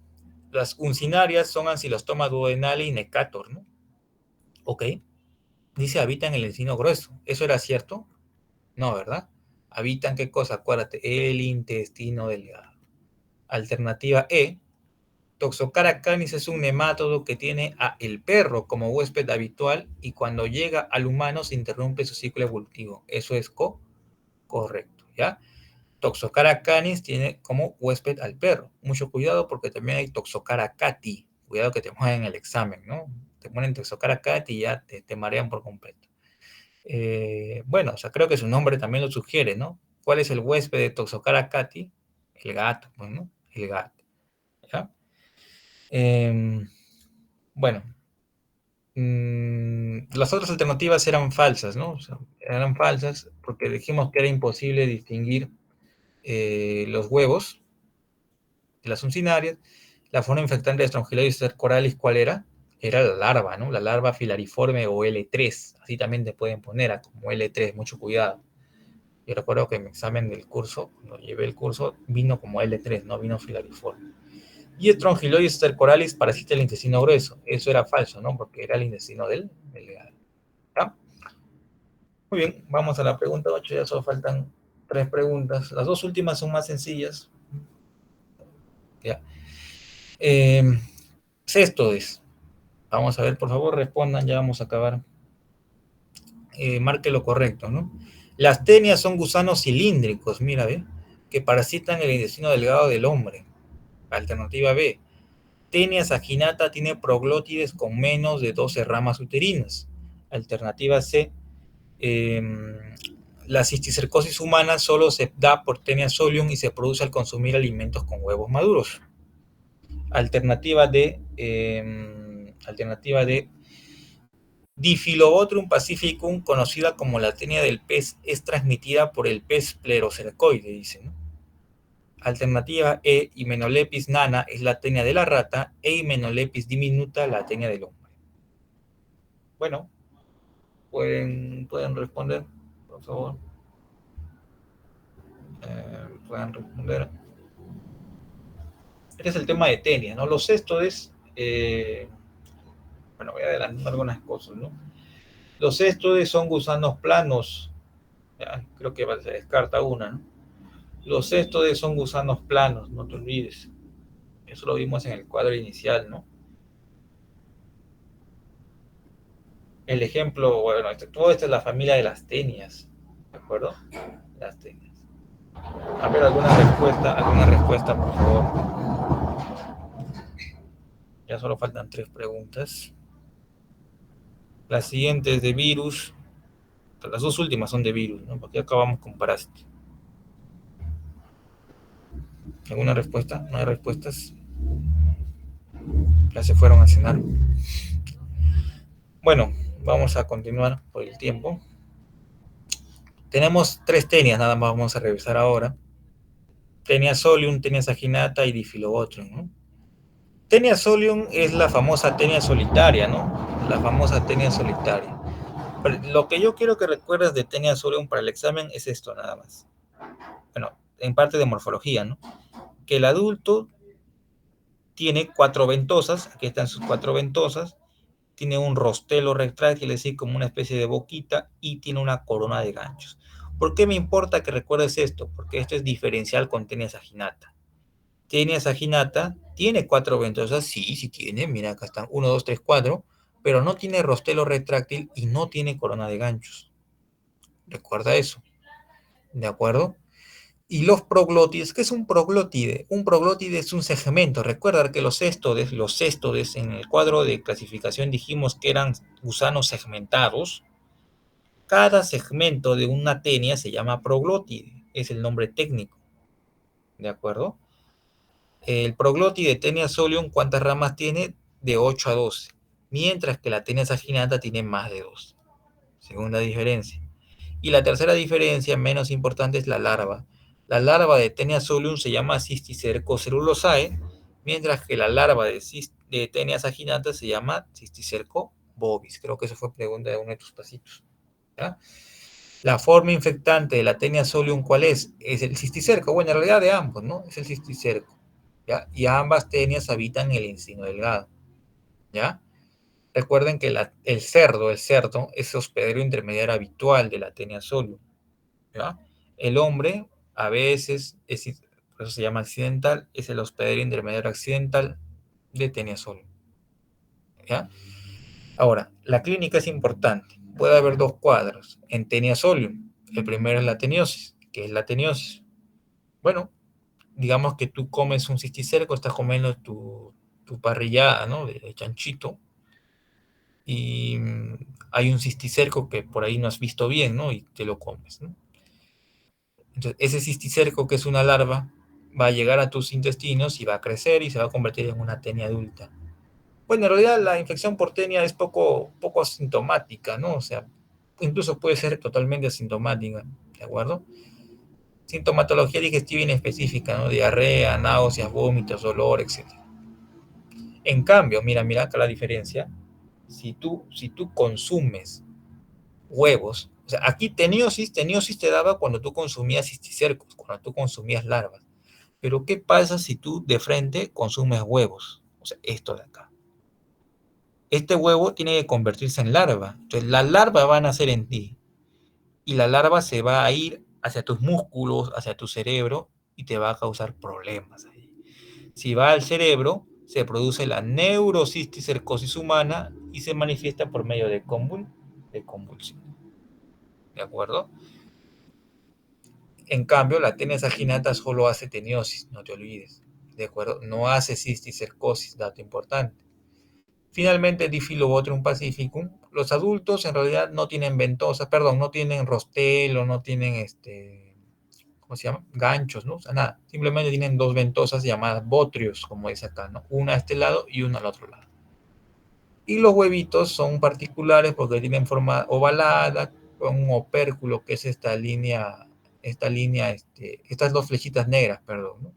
las uncinarias son ancilostoma duodenale y necator, ¿no? Ok. Dice habitan en el intestino grueso. ¿Eso era cierto? No, ¿verdad? ¿Habitan qué cosa? Acuérdate, el intestino delgado. Alternativa E, Toxocara canis es un nemátodo que tiene a el perro como huésped habitual y cuando llega al humano se interrumpe su ciclo evolutivo. Eso es correcto, ¿ya? Toxocara canis tiene como huésped al perro. Mucho cuidado porque también hay Toxocara cati. Cuidado que te ponen en el examen, ¿no? Te ponen Toxocara cati y ya te marean por completo. Bueno, o sea, creo que su nombre también lo sugiere, ¿no? ¿Cuál es el huésped de Toxocara cati? El gato, pues, ¿no? El gato, ¿ya? Bueno, las otras alternativas eran falsas, ¿no? O sea, eran falsas porque dijimos que era imposible distinguir los huevos de las uncinarias. La forma infectante de Strongyloides cercoralis, ¿cuál era? Era la larva, ¿no? La larva filariforme o L3. Así también te pueden poner como L3, mucho cuidado. Yo recuerdo que en mi examen del curso, cuando llevé el curso, vino como L3, no vino filariforme. Y Strongyloides cercoralis parasita el intestino grueso. Eso era falso, ¿no? Porque era el intestino del gato. ¿Ya? Muy bien, vamos a la pregunta 8. Ya solo faltan 3 preguntas. Las dos últimas son más sencillas. ¿Ya? Eh, Céstodes. Vamos a ver, por favor, respondan, ya vamos a acabar. Marque lo correcto, ¿no? Las tenias son gusanos cilíndricos, mira, ¿ve? Que parasitan el intestino delgado del hombre. Alternativa B. Tenia saginata tiene proglótides con menos de 12 ramas uterinas. Alternativa C. Eh, la cisticercosis humana solo se da por Tenia solium y se produce al consumir alimentos con huevos maduros. Alternativa D. Diphyllobothrum pacificum, conocida como la tenia del pez, es transmitida por el pez plerocercoide, dice, ¿no? Alternativa E, Hymenelepis nana es la tenia de la rata e Hymenelepis diminuta la tenia del hombre. Bueno, pueden responder, por favor. Pueden responder. Este es el tema de tenia, ¿no? Los céstodes, bueno, voy a adelantar algunas cosas, ¿no? Los céstodes son gusanos planos, ya, creo que se descarta una, ¿no? Los céstodes son gusanos planos, no te olvides. Eso lo vimos en el cuadro inicial, ¿no? El ejemplo, bueno, todo esto es la familia de las tenias, ¿de acuerdo? Las tenias. A ver, alguna respuesta, por favor. Ya solo faltan 3 preguntas. Las siguientes de virus, las 2 últimas son de virus, ¿no? Porque acabamos con parásitos. ¿Alguna respuesta? ¿No hay respuestas? Ya se fueron a cenar. Bueno, vamos a continuar por el tiempo. Tenemos 3 tenias, nada más vamos a revisar ahora. Tenia solium, tenia saginata y difilobotrium, ¿no? Tenia solium es la famosa tenia solitaria, ¿no? La famosa tenia solitaria. Pero lo que yo quiero que recuerdes de tenia solium para el examen es esto nada más. Bueno, en parte de morfología, ¿no? Que el adulto tiene 4 ventosas, aquí están sus 4 ventosas, tiene un rostelo retráctil, es decir, como una especie de boquita, y tiene una corona de ganchos. ¿Por qué me importa que recuerdes esto? Porque esto es diferencial con tenia saginata. Tenia saginata tiene 4 ventosas, sí, sí tiene, mira, acá están 1, 2, 3, 4, pero no tiene rostelo retráctil y no tiene corona de ganchos. Recuerda eso, ¿de acuerdo? Y los proglótides, ¿qué es un proglótide? Un proglótide es un segmento. Recuerda que los céstodes en el cuadro de clasificación dijimos que eran gusanos segmentados. Cada segmento de una tenia se llama proglótide, es el nombre técnico, ¿de acuerdo? El proglótide Tenia solium, ¿cuántas ramas tiene? De 8 a 12, mientras que la Tenia saginata tiene más de 2. Segunda diferencia. Y la tercera diferencia, menos importante, es la larva. La larva de Tenia solium se llama Cysticerco celulosae, mientras que la larva de Tenia saginata se llama Cysticerco bovis. Creo que esa fue pregunta de uno de tus pasitos. ¿Ya? La forma infectante de la Tenia solium, ¿cuál es? Es el cisticerco. Bueno, en realidad de ambos, ¿no? Es el cisticerco. ¿Ya? Y ambas tenias habitan el encino delgado. ¿Ya? Recuerden que el cerdo es hospedero intermediario habitual de la Tenia solium. ¿Ya? El hombre, a veces, por eso se llama accidental, es el hospedero intermediario accidental de Tenia solium. ¿Ya? Ahora, la clínica es importante. Puede haber 2 cuadros en Tenia solium. El primero es la teniosis. ¿Qué es la teniosis? Bueno, digamos que tú comes un cisticerco, estás comiendo tu parrillada, ¿no? De chanchito, y hay un cisticerco que por ahí no has visto bien, ¿no? Y te lo comes, ¿no? Entonces, ese cisticerco, que es una larva, va a llegar a tus intestinos y va a crecer y se va a convertir en una tenia adulta. Bueno, en realidad la infección por tenia es poco asintomática, ¿no? O sea, incluso puede ser totalmente asintomática, ¿de acuerdo? Sintomatología digestiva inespecífica, ¿no? Diarrea, náuseas, vómitos, dolor, etc. En cambio, mira acá la diferencia. Si tú consumes huevos, o sea, aquí teniosis te daba cuando tú consumías cisticercos, cuando tú consumías larvas. Pero ¿qué pasa si tú de frente consumes huevos? O sea, esto de acá. Este huevo tiene que convertirse en larva. Entonces, la larva va a nacer en ti y la larva se va a ir hacia tus músculos, hacia tu cerebro y te va a causar problemas ahí. Si va al cerebro, se produce la neurocisticercosis humana y se manifiesta por medio de convulsión. ¿De acuerdo? En cambio, la tenia saginata solo hace teniosis, no te olvides. ¿De acuerdo? No hace cisticercosis, dato importante. Finalmente, Diffilobotrium pacificum. Los adultos en realidad no tienen ventosas, perdón, no tienen rostelo, no tienen ¿cómo se llama? Ganchos, ¿no? O sea, nada. Simplemente tienen 2 ventosas llamadas botrios, como dice acá, ¿no? Una a este lado y una al otro lado. Y los huevitos son particulares porque tienen forma ovalada, con un opérculo, que es estas 2 flechitas negras, perdón, ¿no?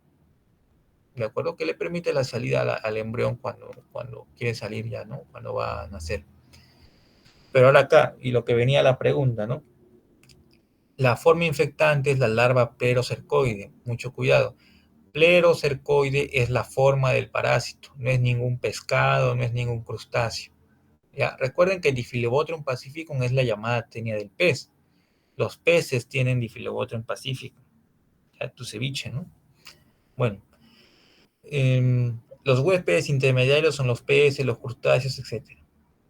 ¿De acuerdo? Que le permite la salida al embrión cuando quiere salir ya, ¿no? Cuando va a nacer. Pero ahora acá, y lo que venía la pregunta, ¿no? La forma infectante es la larva plerocercoide. Mucho cuidado. Plerocercoide es la forma del parásito. No es ningún pescado, no es ningún crustáceo. ¿Ya? Recuerden que el Diffilobotrium pacificum es la llamada tenia del pez. Los peces tienen Diffilobotrium pacificum. Ya, tu ceviche, ¿no? Bueno, los huéspedes intermediarios son los peces, los crustáceos, etc.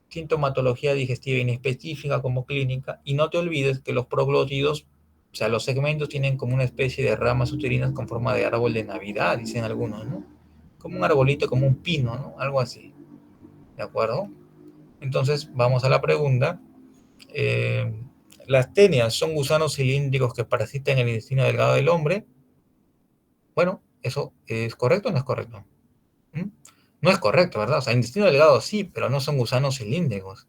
Sintomatología digestiva inespecífica como clínica. Y no te olvides que los proglótidos O sea, los segmentos tienen como una especie de ramas uterinas con forma de árbol de Navidad, dicen algunos, ¿no? Como un arbolito, como un pino, ¿no? Algo así, ¿de acuerdo? Entonces, vamos a la pregunta. Eh, ¿Las tenias son gusanos cilíndricos que parasitan en el intestino delgado del hombre? Bueno, ¿eso es correcto o no es correcto? ¿Mm? No es correcto, ¿verdad? O sea, intestino delgado sí, pero no son gusanos cilíndricos,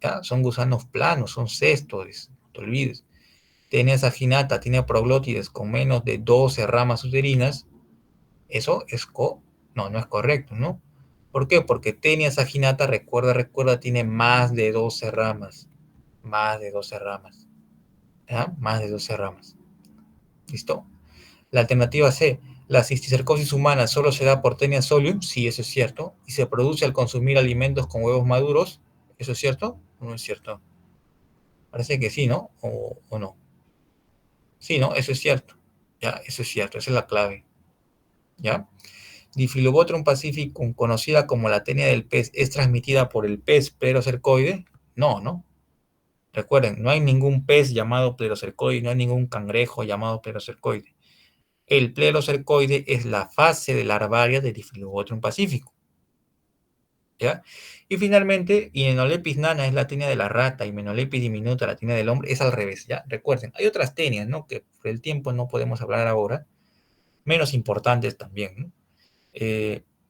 ¿ya? Son gusanos planos, son cestos, no te olvides. Tenia saginata tiene proglótides con menos de 12 ramas uterinas. Eso es no, no es correcto, ¿no? ¿Por qué? Porque Tenia saginata, recuerda, tiene más de 12 ramas. Más de 12 ramas. ¿Ya? Más de 12 ramas. ¿Listo? La alternativa C, la cisticercosis humana solo se da por Taenia solium, sí, eso es cierto, y se produce al consumir alimentos con huevos maduros, ¿eso es cierto o no es cierto? Parece que sí, ¿no? O no. Sí, ¿no? Eso es cierto. Ya, eso es cierto, esa es la clave. ¿Ya? Difilobotrum pacificum, conocida como la tenia del pez, ¿es transmitida por el pez plerocercoide? No, ¿no? Recuerden, no hay ningún pez llamado plerocercoide, no hay ningún cangrejo llamado plerocercoide. El plerocercoide es la fase de larvaria de Diphyllobotrum pacificum, ¿ya? Y finalmente, Hymeneolepis nana es la tenia de la rata, y Hymeneolepis diminuta la tenia del hombre, es al revés, ¿ya? Recuerden, hay otras tenias, ¿no? Que por el tiempo no podemos hablar ahora, menos importantes también, ¿no?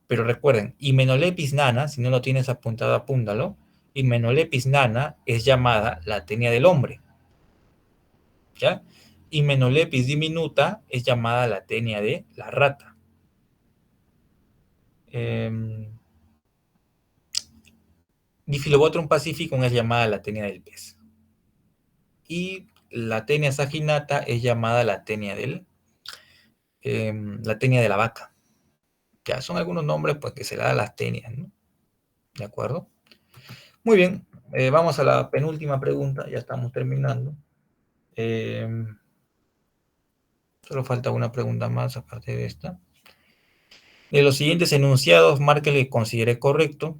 Pero recuerden, Hymeneolepis nana, si no lo tienes apuntado, apúntalo, Hymeneolepis nana es llamada la tenia del hombre, ¿ya? Hymeneolepis diminuta es llamada la tenia de la rata. Diphyllobotrum pacificum es llamada la tenia del pez. Y la tenia saginata es llamada la tenia de la vaca. Ya son algunos nombres pues, que se le da a las tenias, ¿no? ¿De acuerdo? Muy bien, vamos a la penúltima pregunta, ya estamos terminando. Eh, Solo falta una pregunta más aparte de esta. De los siguientes enunciados, marque el que considere correcto.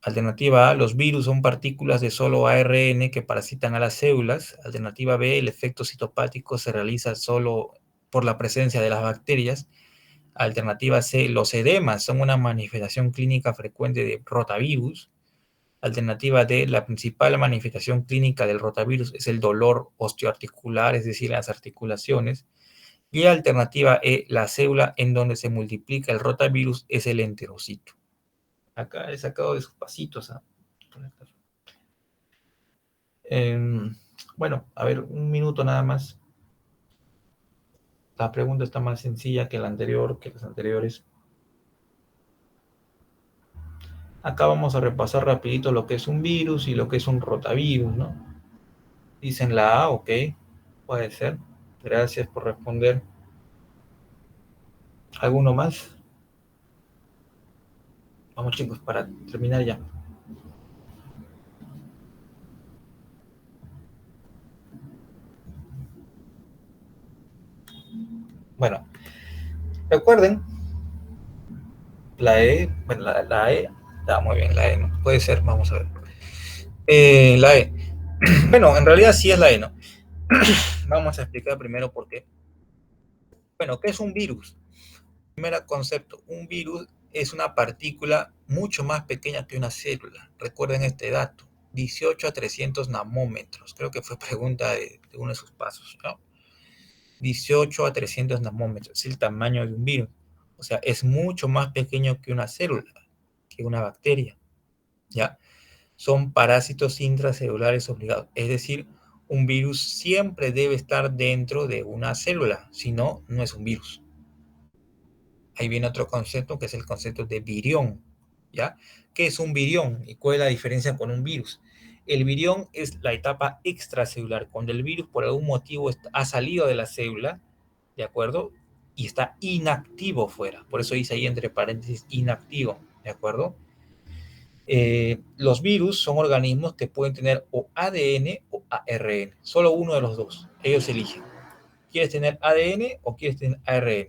Alternativa A, los virus son partículas de solo ARN que parasitan a las células. Alternativa B, el efecto citopático se realiza solo por la presencia de las bacterias. Alternativa C, los edemas son una manifestación clínica frecuente de rotavirus. Alternativa D, la principal manifestación clínica del rotavirus es el dolor osteoarticular, es decir, las articulaciones. Y alternativa E, la célula en donde se multiplica el rotavirus es el enterocito. Acá he sacado de sus pasitos. Bueno, a ver, un minuto nada más. La pregunta está más sencilla que la anterior, que las anteriores. Acá vamos a repasar rapidito lo que es un virus y lo que es un rotavirus, ¿no? Dicen la A, ok, puede ser. Gracias por responder. ¿Alguno más? Vamos chicos, para terminar ya. Bueno, recuerden, la E, bueno, la E, está muy bien, la E, ¿no? Puede ser, vamos a ver. La E. Bueno, en realidad sí es la E, ¿no? Vamos a explicar primero por qué. Bueno, ¿qué es un virus? Primer concepto, un virus es una partícula mucho más pequeña que una célula. Recuerden este dato, 18 a 300 nanómetros. Creo que fue pregunta de uno de sus pasos, ¿no? 18 a 300 nanómetros es el tamaño de un virus. O sea, es mucho más pequeño que una célula, que una bacteria, ¿ya? Son parásitos intracelulares obligados. Es decir, un virus siempre debe estar dentro de una célula, si no, no es un virus. Ahí viene otro concepto que es el concepto de virión, ¿ya? ¿Qué es un virión y cuál es la diferencia con un virus? El virión es la etapa extracelular, cuando el virus por algún motivo ha salido de la célula, ¿de acuerdo? Y está inactivo fuera, por eso dice ahí entre paréntesis inactivo, ¿de acuerdo? Los virus son organismos que pueden tener o ADN o ARN, solo uno de los dos, ellos eligen. ¿Quieres tener ADN o quieres tener ARN?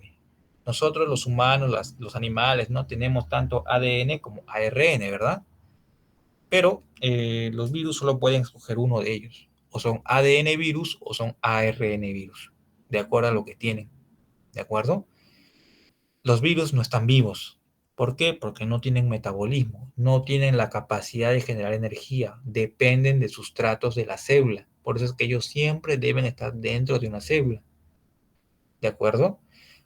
Nosotros los humanos, los animales, no tenemos tanto ADN como ARN, ¿verdad? Pero los virus solo pueden escoger uno de ellos. o son ADN virus o son ARN virus, de acuerdo a lo que tienen, ¿de acuerdo? Los virus no están vivos. ¿Por qué? Porque no tienen metabolismo, no tienen la capacidad de generar energía, dependen de sustratos de la célula. Por eso es que ellos siempre deben estar dentro de una célula, ¿de acuerdo?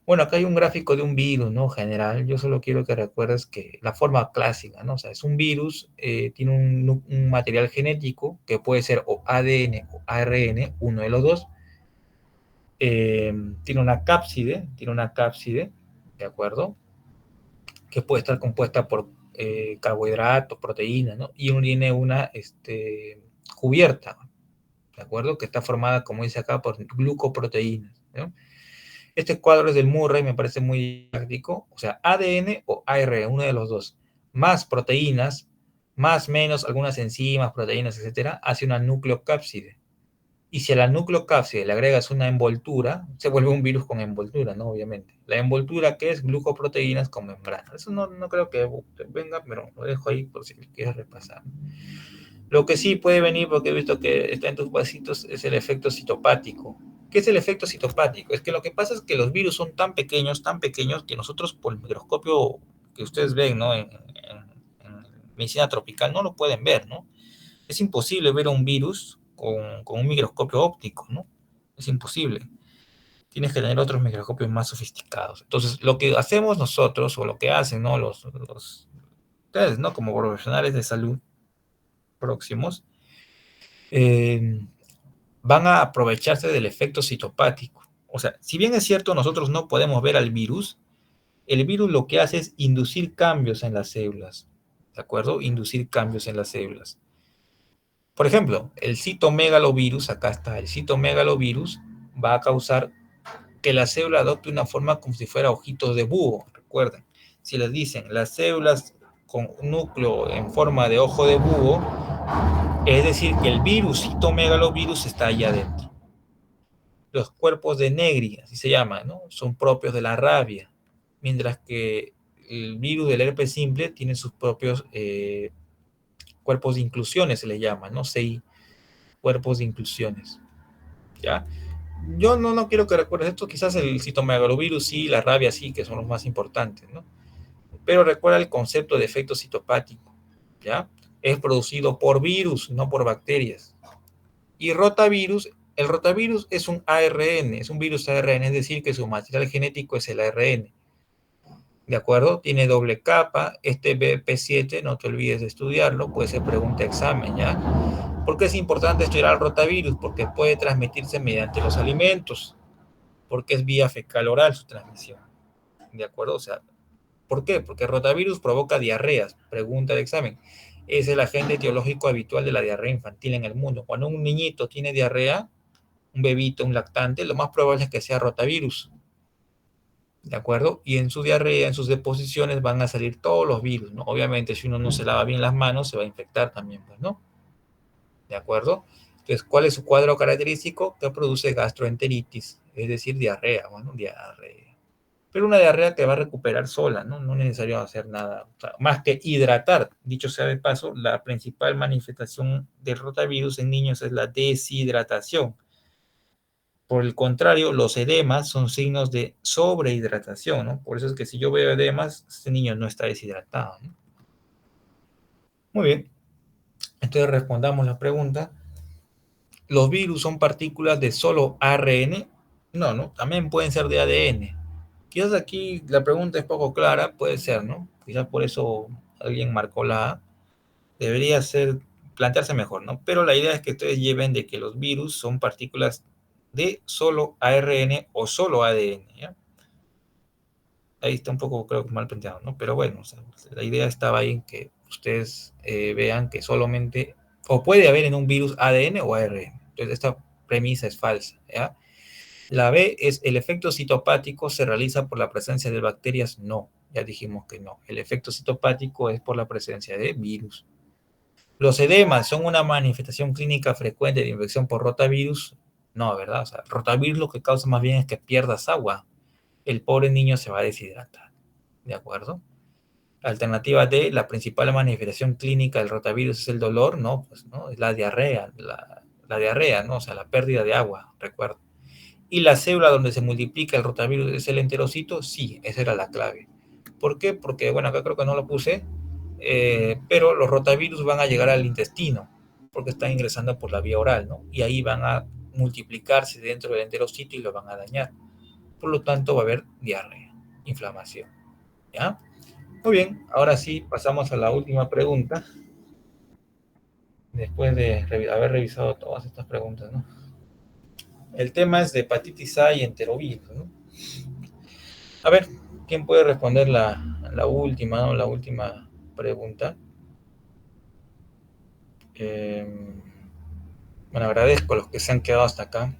Bueno, acá hay un gráfico de un virus, ¿no? General, yo solo quiero que recuerdes que la forma clásica, ¿no? O sea, es un virus, tiene un material genético que puede ser o ADN o ARN, uno de los dos. Tiene una cápside, ¿de acuerdo? Que puede estar compuesta por carbohidratos, proteínas, ¿no? Y tiene una cubierta, ¿de acuerdo? Que está formada, como dice acá, por glucoproteínas, ¿no? Este cuadro es del Murray, me parece muy práctico. O sea, ADN o ARN, uno de los dos, más proteínas, más menos algunas enzimas, proteínas, etcétera, hace una nucleocápside. Y si a la nucleocápside le agregas una envoltura, se vuelve un virus con envoltura, ¿no? Obviamente. La envoltura que es glucoproteínas con membrana. Eso no creo que venga, pero lo dejo ahí por si quieres repasar. Lo que sí puede venir, porque he visto que está en tus vasitos, es el efecto citopático. ¿Qué es el efecto citopático? Es que lo que pasa es que los virus son tan pequeños, que nosotros por el microscopio que ustedes ven, ¿no? En medicina tropical no lo pueden ver, ¿no? Es imposible ver un virus con un microscopio óptico, ¿no? Es imposible. Tienes que tener otros microscopios más sofisticados. Entonces, lo que hacemos nosotros, o lo que hacen, ¿no? Ustedes, ¿no? Como profesionales de salud próximos, eh, van a aprovecharse del efecto citopático. O sea, si bien es cierto, nosotros no podemos ver al virus, el virus lo que hace es inducir cambios en las células, ¿de acuerdo? Inducir cambios en las células. Por ejemplo, el citomegalovirus, acá está, el citomegalovirus va a causar que la célula adopte una forma como si fuera ojitos de búho. Recuerden, si les dicen las células con núcleo en forma de ojo de búho, es decir, que el virus citomegalovirus está allá adentro. Los cuerpos de Negri, así se llama, ¿no? Son propios de la rabia, mientras que el virus del herpes simple tiene sus propios cuerpos de inclusiones, se les llama, ¿no? CI, cuerpos de inclusiones, ¿ya? Yo no quiero que recuerdes esto, quizás el citomegalovirus sí, la rabia sí, que son los más importantes, ¿no? Pero recuerda el concepto de efecto citopático, ¿ya? Es producido por virus, no por bacterias. Y rotavirus, el rotavirus es un ARN, es un virus ARN, es decir, que su material genético es el ARN. ¿De acuerdo? Tiene doble capa, este BP7, no te olvides de estudiarlo, puede ser pregunta de examen, ¿ya? ¿Por qué es importante estudiar el rotavirus? Porque puede transmitirse mediante los alimentos, porque es vía fecal oral su transmisión, ¿de acuerdo? O sea, ¿por qué? Porque el rotavirus provoca diarreas, pregunta de examen. Es el agente etiológico habitual de la diarrea infantil en el mundo. Cuando un niñito tiene diarrea, un bebito, un lactante, lo más probable es que sea rotavirus, ¿de acuerdo? Y en su diarrea, en sus deposiciones van a salir todos los virus, ¿no? Obviamente, si uno no se lava bien las manos, se va a infectar también, pues, ¿no? ¿De acuerdo? Entonces, ¿cuál es su cuadro característico? Que produce gastroenteritis, es decir, diarrea, bueno, diarrea. Pero una diarrea que va a recuperar sola, ¿no? No es necesario hacer nada, o sea, más que hidratar. Dicho sea de paso, la principal manifestación del rotavirus en niños es la deshidratación. Por el contrario, los edemas son signos de sobrehidratación, ¿no? Por eso es que si yo veo edemas, este niño no está deshidratado, ¿no? Muy bien, entonces respondamos la pregunta. ¿Los virus son partículas de solo ARN? No, ¿no? También pueden ser de ADN. Quizás aquí la pregunta es poco clara, puede ser, ¿no? Quizás por eso alguien marcó la A. Debería ser, plantearse mejor, ¿no? Pero la idea es que ustedes lleven de que los virus son partículas de solo ARN o solo ADN, ¿ya? Ahí está un poco, creo que mal planteado, ¿no? Pero bueno, o sea, la idea estaba ahí en que ustedes vean que solamente, o puede haber en un virus ADN o ARN. Entonces, esta premisa es falsa, ¿ya? La B es el efecto citopático se realiza por la presencia de bacterias. No, ya dijimos que no. El efecto citopático es por la presencia de virus. Los edemas son una manifestación clínica frecuente de infección por rotavirus. No, ¿verdad? O sea, rotavirus lo que causa más bien es que pierdas agua. El pobre niño se va a deshidratar. ¿De acuerdo? Alternativa D, la principal manifestación clínica del rotavirus es el dolor, no, pues no, es la diarrea, la diarrea, ¿no? O sea, la pérdida de agua, recuerdo. Y la célula donde se multiplica el rotavirus es el enterocito, sí, esa era la clave. ¿Por qué? Porque, bueno, acá creo que no lo puse, pero los rotavirus van a llegar al intestino, porque están ingresando por la vía oral, ¿no? Y ahí van a multiplicarse dentro del enterocito y lo van a dañar. Por lo tanto, va a haber diarrea, inflamación, ¿ya? Muy bien, ahora sí, pasamos a la última pregunta, después de haber revisado todas estas preguntas, ¿no? El tema es de hepatitis A y enterovirus, ¿no? A ver, ¿quién puede responder la última, ¿no? La última pregunta? Eh, bueno, agradezco a los que se han quedado hasta acá.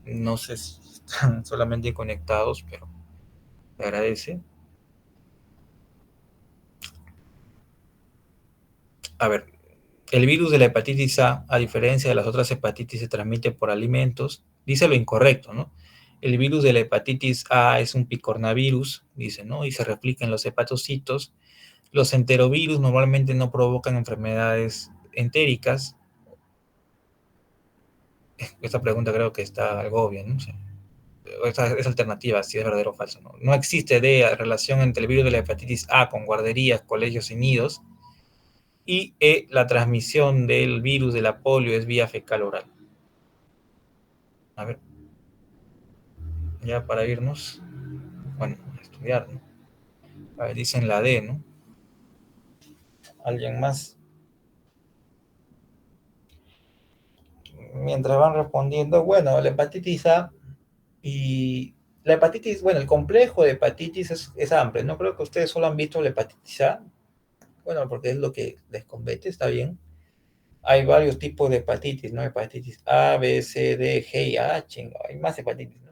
No sé si están solamente conectados, pero te agradece. A ver, el virus de la hepatitis A diferencia de las otras hepatitis, se transmite por alimentos. Dice lo incorrecto, ¿no? El virus de la hepatitis A es un picornavirus, dice, ¿no? Y se replica en los hepatocitos. Los enterovirus normalmente no provocan enfermedades entéricas. Esta pregunta creo que está algo obvia, ¿no? O sea, esa alternativa, si es verdadero o falso, ¿no? No existe relación entre el virus de la hepatitis A con guarderías, colegios y nidos, y la transmisión del virus de la polio es vía fecal oral. A ver, ya para irnos, bueno, a estudiar, ¿no? A ver, dicen la D, ¿no? ¿Alguien más? Mientras van respondiendo, bueno, la hepatitis A y la hepatitis, bueno, el complejo de hepatitis es amplio, ¿no? Creo que ustedes solo han visto la hepatitis A, bueno, porque es lo que les compete, está bien. Hay varios tipos de hepatitis, ¿no? Hepatitis A, B, C, D, G y H, ¿no? Hay más hepatitis, ¿no?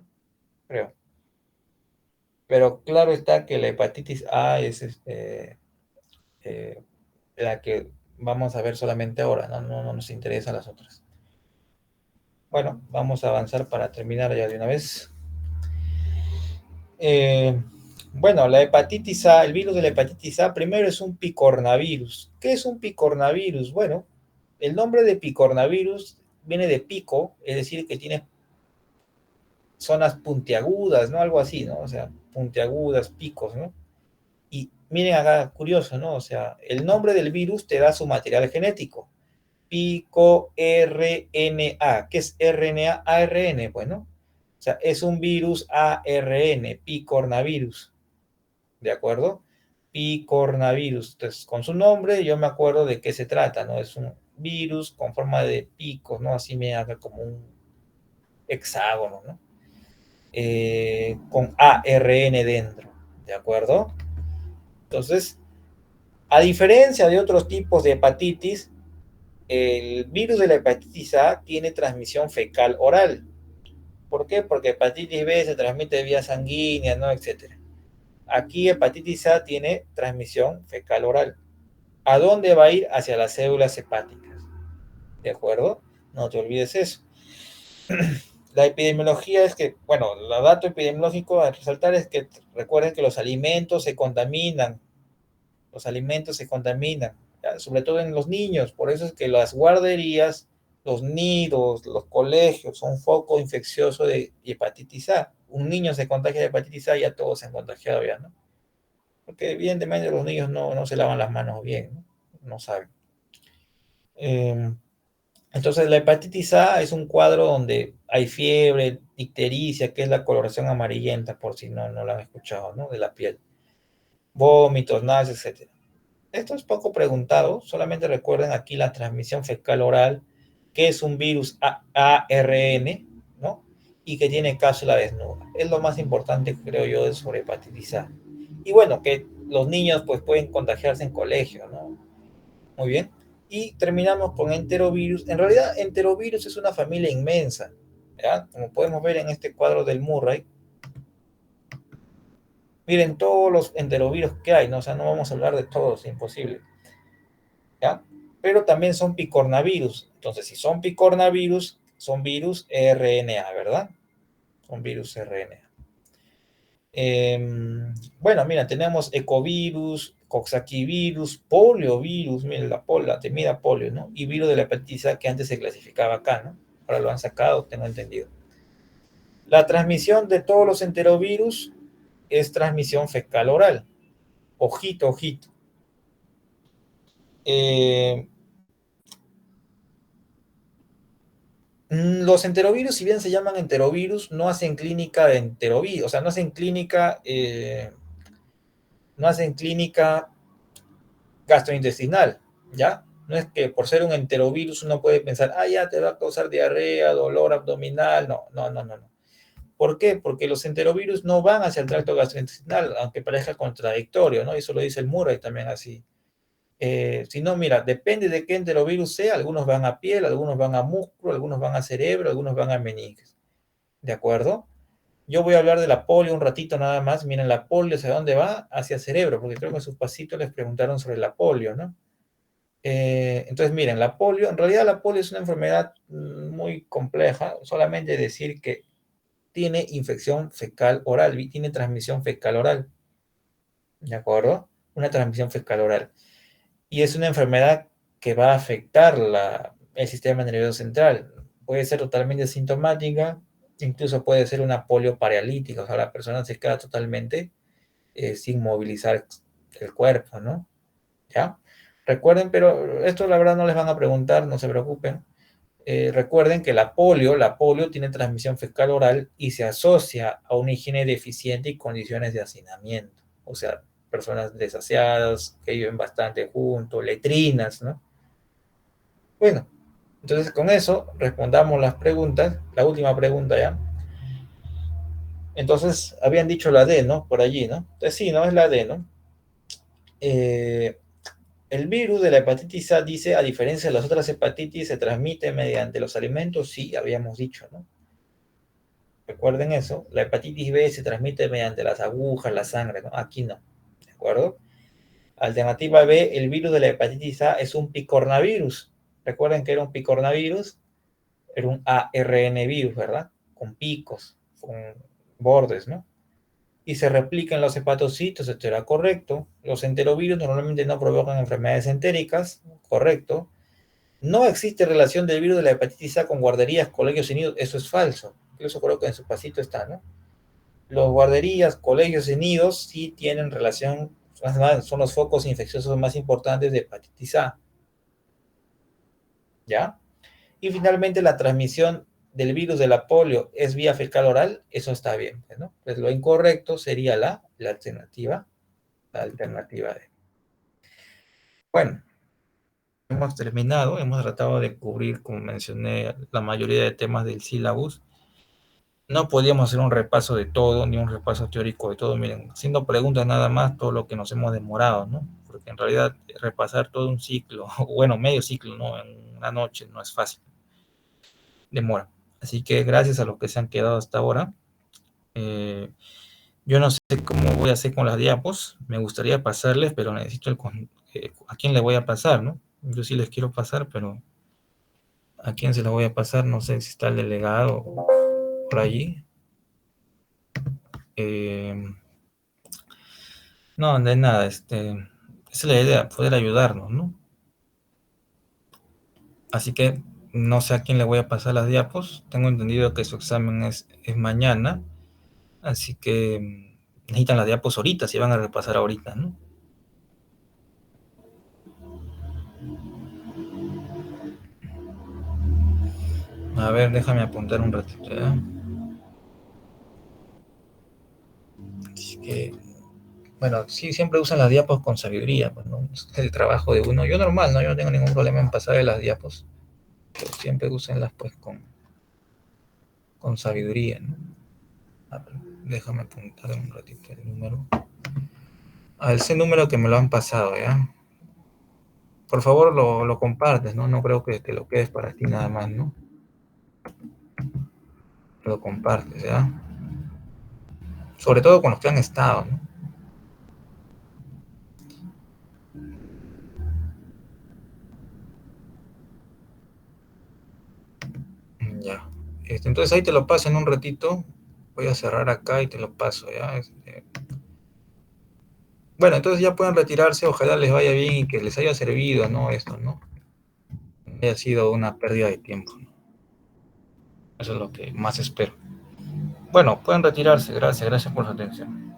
Creo. Pero claro está que la hepatitis A es eh, la que vamos a ver solamente ahora, ¿no? No nos interesan las otras. Bueno, vamos a avanzar para terminar ya de una vez. Eh, bueno, la hepatitis A, el virus de la hepatitis A, primero es un picornavirus. ¿Qué es un picornavirus? Bueno, el nombre de picornavirus viene de pico, es decir, que tiene zonas puntiagudas, ¿no? Algo así, ¿no? O sea, puntiagudas, picos, ¿no? Y miren acá, curioso, ¿no? O sea, el nombre del virus te da su material genético. Pico RNA. ¿Qué es RNA? ARN, bueno. O sea, es un virus ARN, picornavirus. ¿De acuerdo? Picornavirus. Entonces, con su nombre yo me acuerdo de qué se trata, ¿no? Es un virus con forma de picos, ¿no? Así me haga como un hexágono, ¿no? Con ARN dentro, ¿de acuerdo? Entonces, a diferencia de otros tipos de hepatitis, el virus de la hepatitis A tiene transmisión fecal oral. ¿Por qué? Porque hepatitis B se transmite vía sanguínea, ¿no? Etcétera. Aquí hepatitis A tiene transmisión fecal oral. ¿A dónde va a ir? Hacia las células hepáticas. ¿De acuerdo? No te olvides eso. La epidemiología es que, bueno, el dato epidemiológico a resaltar es que recuerden que los alimentos se contaminan, los alimentos se contaminan, ¿ya? Sobre todo en los niños, por eso es que las guarderías, los nidos, los colegios son foco infeccioso de hepatitis A. Un niño se contagia de hepatitis A, ya todos se han contagiado ya, ¿no? Porque evidentemente los niños no se lavan las manos bien, ¿no? No saben. Entonces, la hepatitis A es un cuadro donde hay fiebre, ictericia, que es la coloración amarillenta, por si no la han escuchado, ¿no? De la piel. Vómitos, náuseas, etc. Esto es poco preguntado, solamente recuerden aquí la transmisión fecal oral, que es un virus ARN, ¿no? Y que tiene cápsula desnuda. Es lo más importante, creo yo, sobre hepatitis A. Y bueno, que los niños pues pueden contagiarse en colegio, ¿no? Muy bien. Y terminamos con enterovirus. En realidad, enterovirus es una familia inmensa, ¿ya? Como podemos ver en este cuadro del Murray. Miren todos los enterovirus que hay, ¿no? O sea, no vamos a hablar de todos, es imposible, ¿ya? Pero también son picornavirus. Entonces, si son picornavirus, son virus RNA, ¿verdad? Son virus RNA. Bueno, mira, tenemos ecovirus, coxsackievirus, poliovirus, miren la temida polio, ¿no? Y virus de la hepatitis A que antes se clasificaba acá, ¿no? ahora lo han sacado, tengo entendido. La transmisión de todos los enterovirus es transmisión fecal oral. Ojito, ojito. Eh, los enterovirus, si bien se llaman enterovirus, no hacen clínica de enterovirus, o sea, no hacen clínica gastrointestinal, ¿ya? No es que por ser un enterovirus uno puede pensar, ah, ya te va a causar diarrea, dolor abdominal, no, no, no, no, no. ¿Por qué? Porque los enterovirus no van hacia el tracto gastrointestinal, aunque parezca contradictorio, ¿no? Eso lo dice el Murray también así. Si no, mira, depende de qué enterovirus sea, algunos van a piel, algunos van a músculo, algunos van a cerebro, algunos van a meninges. ¿De acuerdo? Yo voy a hablar de la polio un ratito nada más. Miren, la polio, ¿hacia dónde va? Hacia cerebro, porque creo que en sus pasitos les preguntaron sobre la polio, ¿no? Entonces, miren, la polio, en realidad la polio es una enfermedad muy compleja, solamente decir que tiene infección fecal oral, tiene transmisión fecal oral, ¿de acuerdo? Una transmisión fecal oral. Y es una enfermedad que va a afectar el sistema nervioso central. Puede ser totalmente sintomática, incluso puede ser una polio paralítica, o sea, la persona se queda totalmente sin movilizar el cuerpo, ¿no? ¿Ya? Recuerden, pero esto la verdad no les van a preguntar, no se preocupen. Recuerden que la polio tiene transmisión fecal oral y se asocia a una higiene deficiente y condiciones de hacinamiento. O sea, personas desaseadas, que viven bastante juntos, letrinas, ¿no? Bueno, entonces con eso respondamos las preguntas, la última pregunta ya. Entonces, habían dicho la D, ¿no? Por allí, ¿no? Entonces sí, ¿no? Es la D, ¿no? Eh, el virus de la hepatitis A dice, a diferencia de las otras hepatitis, se transmite mediante los alimentos, sí, habíamos dicho, ¿no? Recuerden eso, la hepatitis B se transmite mediante las agujas, la sangre, ¿no? Aquí no, ¿de acuerdo? Alternativa B, el virus de la hepatitis A es un picornavirus. Recuerden que era un picornavirus, era un ARN virus, ¿verdad? Con picos, con bordes, ¿no? Y se replica en los hepatocitos, esto era correcto. Los enterovirus normalmente no provocan enfermedades entéricas, correcto. No existe relación del virus de la hepatitis A con guarderías, colegios y nidos, eso es falso. Incluso creo que en su pasito está, ¿no? Los guarderías, colegios y nidos sí tienen relación, son los focos infecciosos más importantes de hepatitis A, ¿ya? Y finalmente la transmisión del virus de la polio es vía fecal oral, eso está bien, ¿no? Pues lo incorrecto sería la alternativa D. Bueno, hemos terminado, hemos tratado de cubrir, como mencioné, la mayoría de temas del sílabus. No podíamos hacer un repaso de todo, ni un repaso teórico de todo. Miren, haciendo preguntas nada más, todo lo que nos hemos demorado, ¿no? Porque en realidad repasar todo un ciclo, bueno, medio ciclo, ¿no? En una noche no es fácil, demora. Así que gracias a los que se han quedado hasta ahora. Eh, yo no sé cómo voy a hacer con las diapos, me gustaría pasarles, pero necesito a quién le voy a pasar, ¿no? Yo sí les quiero pasar, pero a quién se las voy a pasar, no sé si está el delegado por allí. No, de nada, esa es la idea, poder ayudarnos, ¿no? Así que no sé a quién le voy a pasar las diapos. Tengo entendido que su examen es mañana, así que necesitan las diapos ahorita, si van a repasar ahorita, ¿no? A ver, déjame apuntar un ratito, ¿ya? Así que, bueno, sí, siempre usan las diapos con sabiduría, pues, ¿no? Es el trabajo de uno. Yo normal, ¿no? Yo no tengo ningún problema en pasar de las diapos, pero siempre úsenlas, pues, con sabiduría, ¿no? A ver, déjame apuntar un ratito el número. A ese número que me lo han pasado, ¿ya? Por favor, lo compartes, ¿no? No creo que te lo quedes para ti nada más, ¿no? Lo compartes, ¿ya? Sobre todo con los que han estado, ¿no? Ya. Entonces ahí te lo paso en un ratito. Voy a cerrar acá y te lo paso, ¿ya? Bueno, entonces ya pueden retirarse. Ojalá les vaya bien y que les haya servido, ¿no? Esto, ¿no? Haya sido una pérdida de tiempo, ¿no? Eso es lo que más espero. Bueno, pueden retirarse. Gracias por su atención.